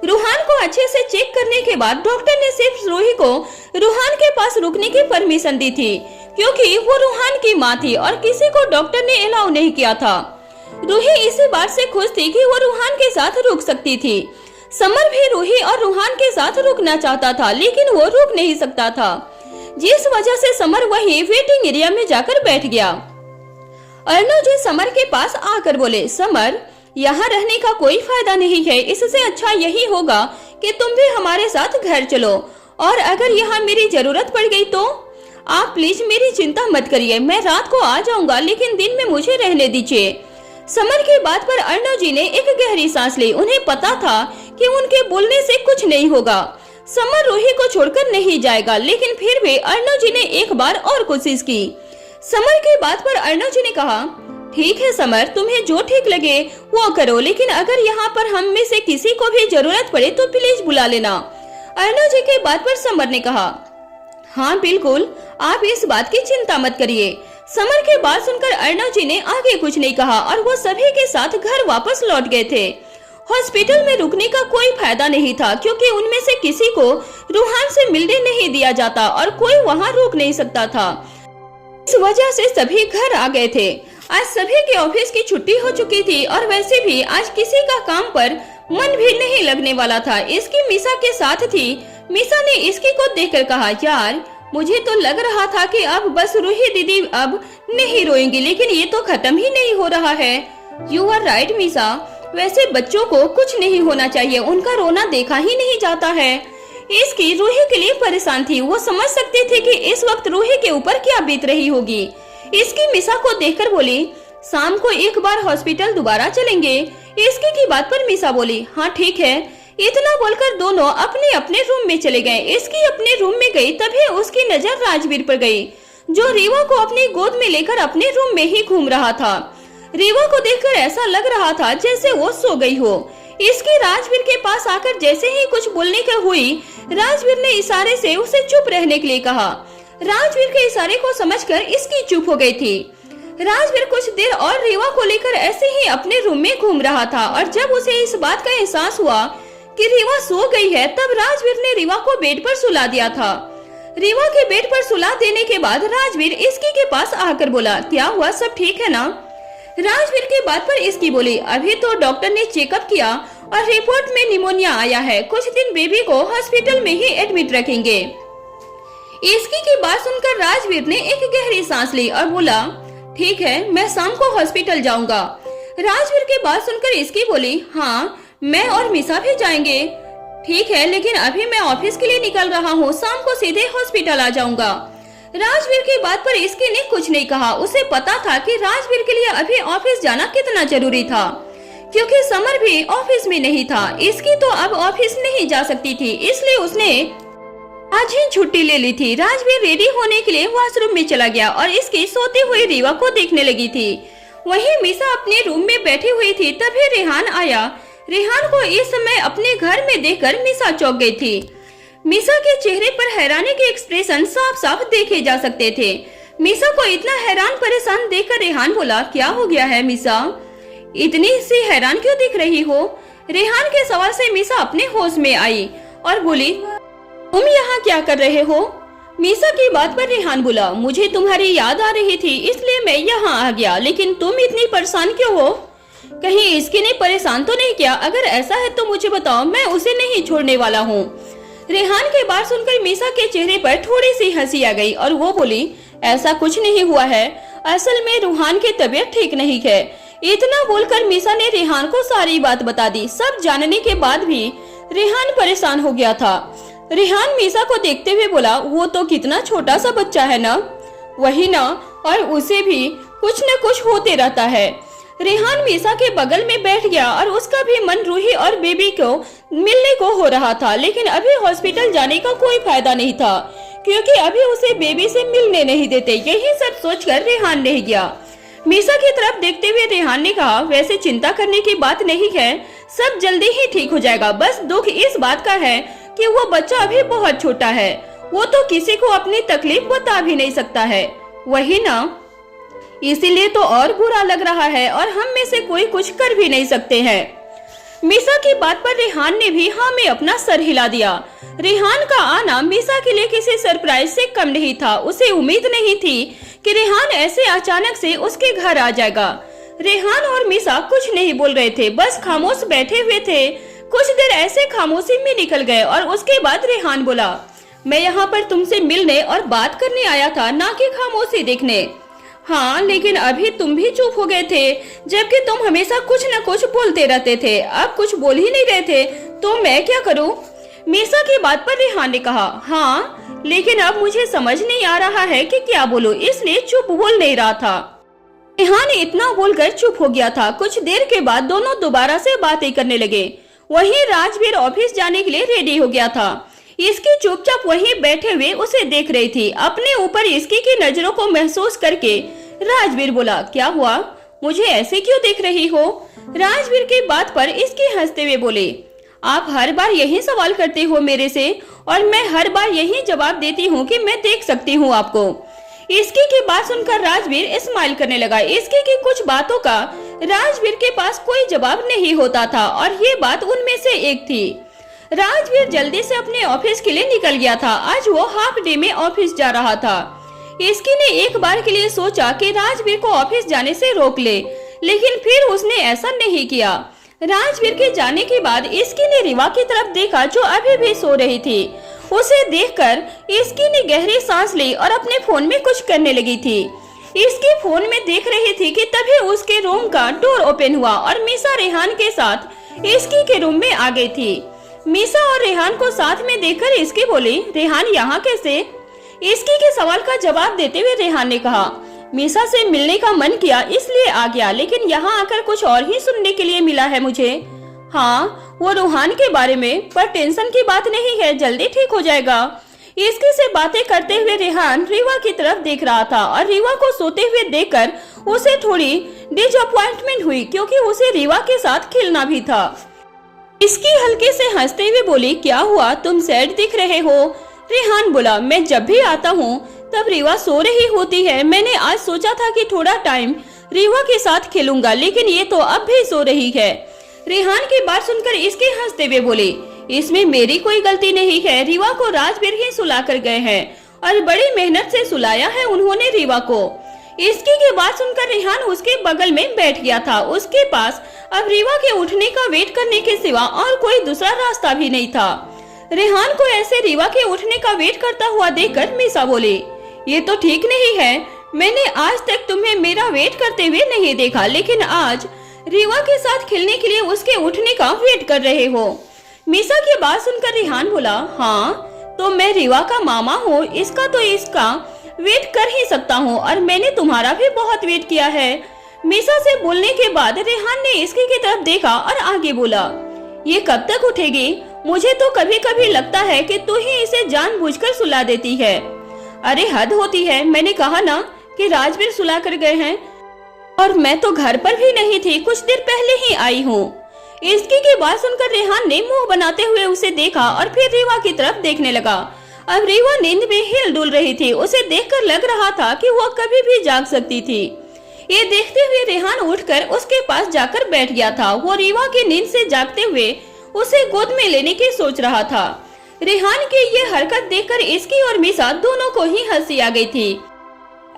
रूहान को अच्छे से चेक करने के बाद डॉक्टर ने सिर्फ रूही को रूहान के पास रुकने की परमिशन दी थी, क्योंकि वो रूहान की माँ थी और किसी को डॉक्टर ने अलाउ नहीं किया था। रूही इसी बात से खुश थी कि वो रूहान के साथ रुक सकती थी। समर भी रूही और रूहान के साथ रुकना चाहता था, लेकिन वो रुक नहीं सकता था, जिस वजह से समर वहीं वेटिंग एरिया में जाकर बैठ गया। अर्णव जी समर के पास आकर बोले, समर यहाँ रहने का कोई फायदा नहीं है, इससे अच्छा यही होगा कि तुम भी हमारे साथ घर चलो, और अगर यहाँ मेरी जरूरत पड़ गई तो आप प्लीज मेरी चिंता मत करिए, मैं रात को आ जाऊंगा, लेकिन दिन में मुझे रहने दीजिए। समर की बात पर अर्णव जी ने एक गहरी सांस ली। उन्हें पता था कि उनके बोलने से कुछ नहीं होगा, समर रूही को छोड़कर नहीं जाएगा, लेकिन फिर भी अर्णव जी ने एक बार और कोशिश की। समर की बात पर अर्णव जी ने कहा, ठीक है समर, तुम्हें जो ठीक लगे वो करो, लेकिन अगर यहाँ पर हम में से किसी को भी जरूरत पड़े तो प्लीज बुला लेना। अर्णव जी की बात पर समर ने कहा, हाँ बिल्कुल, आप इस बात की चिंता मत करिए। समर की बात सुनकर अर्णव जी ने आगे कुछ नहीं कहा और वो सभी के साथ घर वापस लौट गए थे। हॉस्पिटल में रुकने का कोई फायदा नहीं था, क्योंकि उनमें से किसी को रूहान से मिलने नहीं दिया जाता और कोई वहाँ रुक नहीं सकता था। इस वजह से सभी घर आ गए थे। आज सभी के ऑफिस की छुट्टी हो चुकी थी और वैसे भी आज किसी का काम पर मन भी नहीं लगने वाला था। इसकी मीसा के साथ थी। मीसा ने इसकी को देखकर कहा, यार मुझे तो लग रहा था कि अब बस रूही दीदी अब नहीं रोएंगी, लेकिन ये तो खत्म ही नहीं हो रहा है। यू आर राइट मीसा, वैसे बच्चों को कुछ नहीं होना चाहिए, उनका रोना देखा ही नहीं जाता है। इसकी रूही के लिए परेशान थी। वो समझ सकती थी कि इस वक्त रूही के ऊपर क्या बीत रही होगी। इसकी मीसा को देखकर बोली, शाम को एक बार हॉस्पिटल दोबारा चलेंगे। इसकी की बात पर मीसा बोली, हाँ ठीक है। इतना बोलकर दोनों अपने अपने रूम में चले गए। इसकी अपने रूम में गई, तभी उसकी नजर राजवीर पर गई, जो रीवा को अपनी गोद में लेकर अपने रूम में ही घूम रहा था। रीवा को देखकर ऐसा लग रहा था जैसे वो सो गई हो। इसकी राजवीर के पास आकर जैसे ही कुछ बोलने की हुई, राजवीर ने इशारे से उसे चुप रहने के लिए कहा। राजवीर के इशारे को समझकर इसकी चुप हो गई थी। राजवीर कुछ देर और रीवा को लेकर ऐसे ही अपने रूम में घूम रहा था, और जब उसे इस बात का एहसास हुआ कि रीवा सो गई है, तब राजवीर ने रीवा को बेड पर सुला दिया था। रीवा के बेड पर सुला देने के बाद राजवीर इसकी के पास आकर बोला, क्या हुआ, सब ठीक है ना? राजवीर की बात पर इसकी बोली, अभी तो डॉक्टर ने चेकअप किया और रिपोर्ट में निमोनिया आया है, कुछ दिन बेबी को हॉस्पिटल में ही एडमिट रखेंगे। इसकी की बात सुनकर राजवीर ने एक गहरी सांस ली और बोला, ठीक है, मैं शाम को हॉस्पिटल जाऊंगा। राजवीर की बात सुनकर इसकी बोली, हाँ मैं और मीसा भी जाएंगे। ठीक है, लेकिन अभी मैं ऑफिस के लिए निकल रहा हूँ, शाम को सीधे हॉस्पिटल आ जाऊंगा। राजवीर की बात पर इसकी ने कुछ नहीं कहा। उसे पता था कि राजवीर के लिए अभी ऑफिस जाना कितना जरूरी था, क्योंकि समर भी ऑफिस में नहीं था। इसकी तो अब ऑफिस नहीं जा सकती थी, इसलिए उसने आज ही छुट्टी ले ली थी। राजवीर रेडी होने के लिए वॉशरूम में चला गया और इसकी सोती हुई रीवा को देखने लगी थी। वहीं मीसा अपने रूम में बैठी हुई थी, तभी रेहान आया। रेहान को इस समय अपने घर में देखकर मीसा चौंक गई थी। मीसा के चेहरे पर हैरानी के एक्सप्रेशन साफ साफ देखे जा सकते थे। मीसा को इतना हैरान परेशान देखकर रेहान बोला, क्या हो गया है मीसा, इतनी सी हैरान क्यों दिख रही हो? रेहान के सवाल से मीसा अपने होश में आई और बोली, तुम यहाँ क्या कर रहे हो? मीसा की बात पर रेहान बोला, मुझे तुम्हारी याद आ रही थी इसलिए मैं यहाँ आ गया, लेकिन तुम इतनी परेशान क्यों हो? कहीं इसकी ने परेशान तो नहीं किया? अगर ऐसा है तो मुझे बताओ, मैं उसे नहीं छोड़ने वाला हूँ। रेहान के बात सुनकर मीसा के चेहरे पर थोड़ी सी हंसी आ गई और वो बोली, ऐसा कुछ नहीं हुआ है, असल में रूहान की तबीयत ठीक नहीं है, इतना बोलकर मीसा ने रेहान को सारी बात बता दी। सब जानने के बाद भी रेहान परेशान हो गया था। रेहान मीसा को देखते हुए बोला, वो तो कितना छोटा सा बच्चा है ना, वही ना, और उसे भी कुछ न कुछ होते रहता है। रेहान मीसा के बगल में बैठ गया और उसका भी मन रूही और बेबी को मिलने को हो रहा था, लेकिन अभी हॉस्पिटल जाने का कोई फायदा नहीं था क्योंकि अभी उसे बेबी से मिलने नहीं देते। यही सब सोचकर रेहान रह गया। मीसा की तरफ देखते हुए रेहान ने कहा, वैसे चिंता करने की बात नहीं है, सब जल्दी ही ठीक हो जाएगा। बस दुख इस बात का है कि वो बच्चा अभी बहुत छोटा है, वो तो किसी को अपनी तकलीफ बता भी नहीं सकता है, वही ना, इसीलिए तो और बुरा लग रहा है और हम में से कोई कुछ कर भी नहीं सकते हैं। मीसा की बात पर रेहान ने भी हाँ में अपना सर हिला दिया। रेहान का आना मीसा के लिए किसी सरप्राइज से कम नहीं था। उसे उम्मीद नहीं थी कि रेहान ऐसे अचानक से उसके घर आ जाएगा। रेहान और मीसा कुछ नहीं बोल रहे थे, बस खामोश बैठे हुए थे। कुछ देर ऐसे खामोशी में निकल गए और उसके बाद रेहान बोला, मैं यहाँ पर तुमसे मिलने और बात करने आया था, ना कि खामोशी देखने। हाँ, लेकिन अभी तुम भी चुप हो गए थे, जबकि तुम हमेशा कुछ न कुछ बोलते रहते थे। अब कुछ बोल ही नहीं रहे थे, तो मैं क्या करूँ? मीसा की बात पर रेहान ने कहा, हाँ, लेकिन अब मुझे समझ नहीं आ रहा है कि क्या बोलूं, इसलिए चुप बोल नहीं रहा था। रेहान इतना बोलकर चुप हो गया था। कुछ देर के बाद दोनों दोबारा से बातें करने लगे। वहीं राजवीर ऑफिस जाने के लिए रेडी हो गया था। इसकी चुपचाप वहीं बैठे हुए उसे देख रही थी। अपने ऊपर इसकी की नजरों को महसूस करके राजवीर बोला, क्या हुआ, मुझे ऐसे क्यों देख रही हो? राजवीर की बात पर इसकी हंसते हुए बोले, आप हर बार यही सवाल करते हो मेरे से और मैं हर बार यही जवाब देती हूँ कि मैं देख सकती हूँ आपको। इसकी की बात सुनकर राजवीर स्माइल करने लगा। इसकी की कुछ बातों का राजवीर के पास कोई जवाब नहीं होता था और ये बात उनमें से एक थी। राजवीर जल्दी से अपने ऑफिस के लिए निकल गया था। आज वो हाफ डे में ऑफिस जा रहा था। इसकी ने एक बार के लिए सोचा कि राजवीर को ऑफिस जाने से रोक ले, लेकिन फिर उसने ऐसा नहीं किया। राजवीर के जाने के बाद इसकी ने रिवा की तरफ देखा जो अभी भी सो रही थी। उसे देखकर इसकी ने गहरी सांस ली और अपने फोन में कुछ करने लगी थी। इसकी फोन में देख रही थी कि तभी उसके रूम का डोर ओपन हुआ और मीसा रेहान के साथ इसकी के रूम में आ गई थी। मीसा और रेहान को साथ में देखकर इसकी बोली, रेहान यहाँ कैसे? इसकी के सवाल का जवाब देते हुए रेहान ने कहा, मीसा से मिलने का मन किया इसलिए आ गया, लेकिन यहाँ आकर कुछ और ही सुनने के लिए मिला है मुझे। हाँ, वो रूहान के बारे में, पर टेंशन की बात नहीं है, जल्दी ठीक हो जाएगा। इसकी से बातें करते हुए रेहान रीवा की तरफ देख रहा था और रीवा को सोते हुए देखकर उसे थोड़ी डिसअपॉइंटमेंट हुई क्योंकि उसे रीवा के साथ खेलना भी था। इसकी हल्के से हंसते हुए बोली, क्या हुआ, तुम सैड दिख रहे हो? रेहान बोला, मैं जब भी आता हूँ तब रीवा सो रही होती है। मैंने आज सोचा था कि थोड़ा टाइम रीवा के साथ खेलूंगा, लेकिन ये तो अब भी सो रही है। रेहान की बात सुनकर इसके हंसते हुए बोले, इसमें मेरी कोई गलती नहीं है, रीवा को राजवीर ही सुला कर गए हैं और बड़ी मेहनत से सुलाया है उन्होंने रीवा को। इसकी की बात सुनकर रेहान उसके बगल में बैठ गया था। उसके पास अब रीवा के उठने का वेट करने के सिवा और कोई दूसरा रास्ता भी नहीं था। रेहान को ऐसे रीवा के उठने का वेट करता हुआ देखकर मीसा बोली, ये तो ठीक नहीं है, मैंने आज तक तुम्हें मेरा वेट करते हुए नहीं देखा, लेकिन आज रीवा के साथ खेलने के लिए उसके उठने का वेट कर रहे हो। मीसा की बात सुनकर रेहान बोला, हाँ, तो मैं रीवा का मामा हूँ, इसका तो इसका वेट कर ही सकता हूँ और मैंने तुम्हारा भी बहुत वेट किया है। मीसा से बोलने के बाद रेहान ने इसकी की तरफ देखा और आगे बोला, ये कब तक उठेगी? मुझे तो कभी कभी लगता है कि तू ही इसे जानबूझकर सुला देती है। अरे हद होती है, मैंने कहा ना कि राजवीर सुला कर गए हैं और मैं तो घर पर भी नहीं थी, कुछ देर पहले ही आई हूँ। इसकी की बात सुनकर रेहान ने मुंह बनाते हुए उसे देखा और फिर रीवा की तरफ देखने लगा। अब रीवा नींद में हिल डुल रही थी। उसे देखकर लग रहा था कि वो कभी भी जाग सकती थी। ये देखते हुए रेहान उठकर उसके पास जाकर बैठ गया था। वो रीवा की नींद से जागते हुए उसे गोद में लेने की सोच रहा था। रेहान की ये हरकत देखकर इसकी और मीसा दोनों को ही हंसी आ गई थी।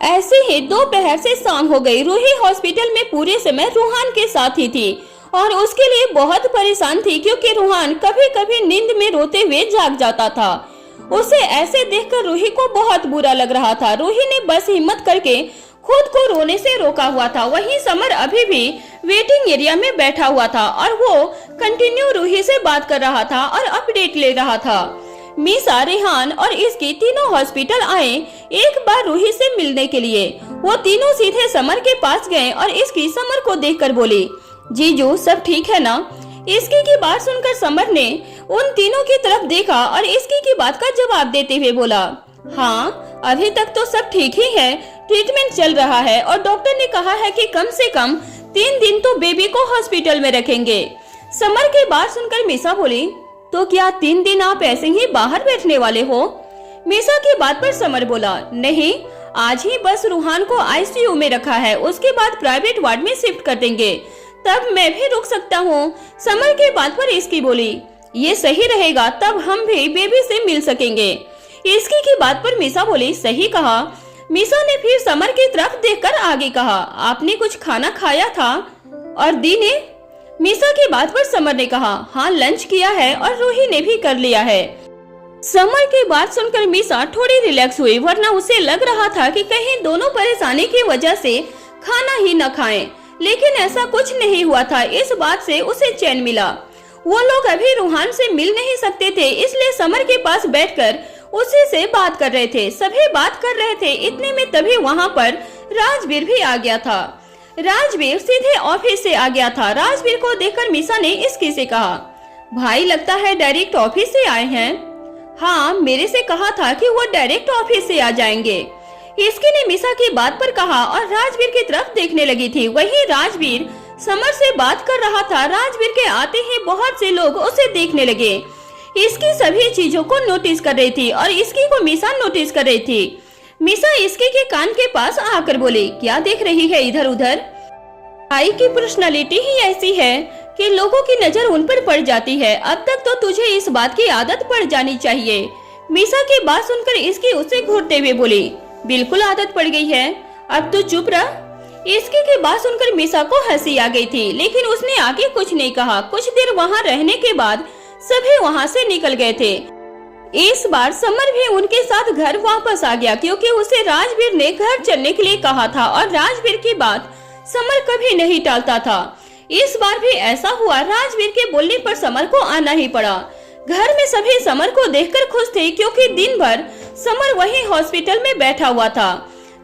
ऐसे ही दोपहर से शाम हो गई। रूही हॉस्पिटल में पूरे समय रूहान के साथ ही थी और उसके लिए बहुत परेशान थी क्योंकि रूहान कभी कभी नींद में रोते हुए जाग जाता था। उसे ऐसे देखकर रूही को बहुत बुरा लग रहा था। रूही ने बस हिम्मत करके खुद को रोने से रोका हुआ था। वहीं समर अभी भी वेटिंग एरिया में बैठा हुआ था और वो कंटिन्यू रूही से बात कर रहा था और अपडेट ले रहा था। मीसा, रेहान और इसकी तीनों हॉस्पिटल आए एक बार रूही से मिलने के लिए। वो तीनों सीधे समर के पास गए और इसकी समर को देखकर बोली, जीजू सब ठीक है ना? इसकी की बात सुनकर समर ने उन तीनों की तरफ देखा और इसकी की बात का जवाब देते हुए बोला, हाँ अभी तक तो सब ठीक ही है, ट्रीटमेंट चल रहा है और डॉक्टर ने कहा है कि कम से कम 3 दिन तो बेबी को हॉस्पिटल में रखेंगे। समर की बात सुनकर मीसा बोली, तो क्या 3 दिन आप ऐसे ही बाहर बैठने वाले हो? मीसा की बात पर समर बोला, नहीं, आज ही बस रूहान को आईसीयू में रखा है, उसके बाद प्राइवेट वार्ड में शिफ्ट कर देंगे, तब मैं भी रुक सकता हूँ। समर की बात पर इसकी बोली, ये सही रहेगा, तब हम भी बेबी से मिल सकेंगे। इसकी की बात पर मीसा बोली, सही कहा। मीसा ने फिर समर की तरफ देखकर आगे कहा, आपने कुछ खाना खाया था? और दी ने? मीसा की बात पर समर ने कहा, हाँ लंच किया है और रूही ने भी कर लिया है। समर की बात सुनकर मीसा थोड़ी रिलैक्स हुई, वरना उसे लग रहा था कि कहीं दोनों परेशानी की वजह से खाना ही न खाएं। लेकिन ऐसा कुछ नहीं हुआ था। इस बात से उसे चैन मिला। वो लोग अभी रूहान से मिल नहीं सकते थे, इसलिए समर के पास बैठकर उसी से बात कर रहे थे। सभी बात कर रहे थे, इतने में तभी वहाँ पर राजवीर भी आ गया था। राजवीर सीधे ऑफिस से आ गया था। राजवीर को देखकर मीसा ने इसकी से कहा, भाई लगता है डायरेक्ट ऑफिस से आए हैं। हाँ, मेरे से कहा था कि वो डायरेक्ट ऑफिस से आ जाएंगे। इसकी ने मीसा की बात पर कहा और राजवीर की तरफ देखने लगी थी। वहीं राजवीर समर से बात कर रहा था। राजवीर के आते ही बहुत से लोग उसे देखने लगे। इसकी सभी चीजों को नोटिस कर रही थी और इसकी को मीसा नोटिस कर रही थी। मीसा इसकी के कान के पास आकर बोली, क्या देख रही है इधर उधर? भाई की पर्सनालिटी ही ऐसी है कि लोगों की नजर उन पर पड़ जाती है। अब तक तो तुझे इस बात की आदत पड़ जानी चाहिए। मीसा की बात सुनकर इसकी उसे घूरते हुए बोली, बिल्कुल आदत पड़ गई है, अब तो चुप रह। इसकी की बात सुनकर मीसा को हंसी आ गई थी, लेकिन उसने आगे कुछ नहीं कहा। कुछ देर वहाँ रहने के बाद सभी वहाँ से निकल गए थे। इस बार समर भी उनके साथ घर वापस आ गया, क्योंकि उसे राजवीर ने घर चलने के लिए कहा था और राजवीर की बात समर कभी नहीं टालता था। इस बार भी ऐसा हुआ। राजवीर के बोलने पर समर को आना ही पड़ा। घर में सभी समर को देखकर खुश थे, क्योंकि दिन भर समर वहीं हॉस्पिटल में बैठा हुआ था।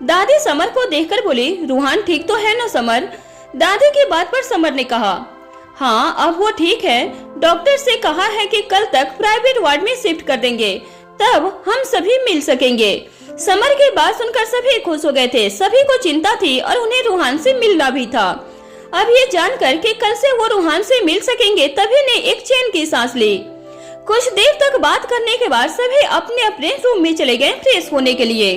दादी समर को देखकर बोली, रूहान ठीक तो है ना समर? दादी की बात पर समर ने कहा, हाँ अब वो ठीक है, डॉक्टर से कहा है कि कल तक प्राइवेट वार्ड में शिफ्ट कर देंगे, तब हम सभी मिल सकेंगे। समर की बात सुनकर सभी खुश हो गए थे। सभी को चिंता थी और उन्हें रूहान से मिलना भी था। अब ये जानकर कि कल से वो रूहान से मिल सकेंगे, तभी ने एक चैन की सांस ली। कुछ देर तक बात करने के बाद सभी अपने अपने रूम में चले गए फ्रेश होने के लिए।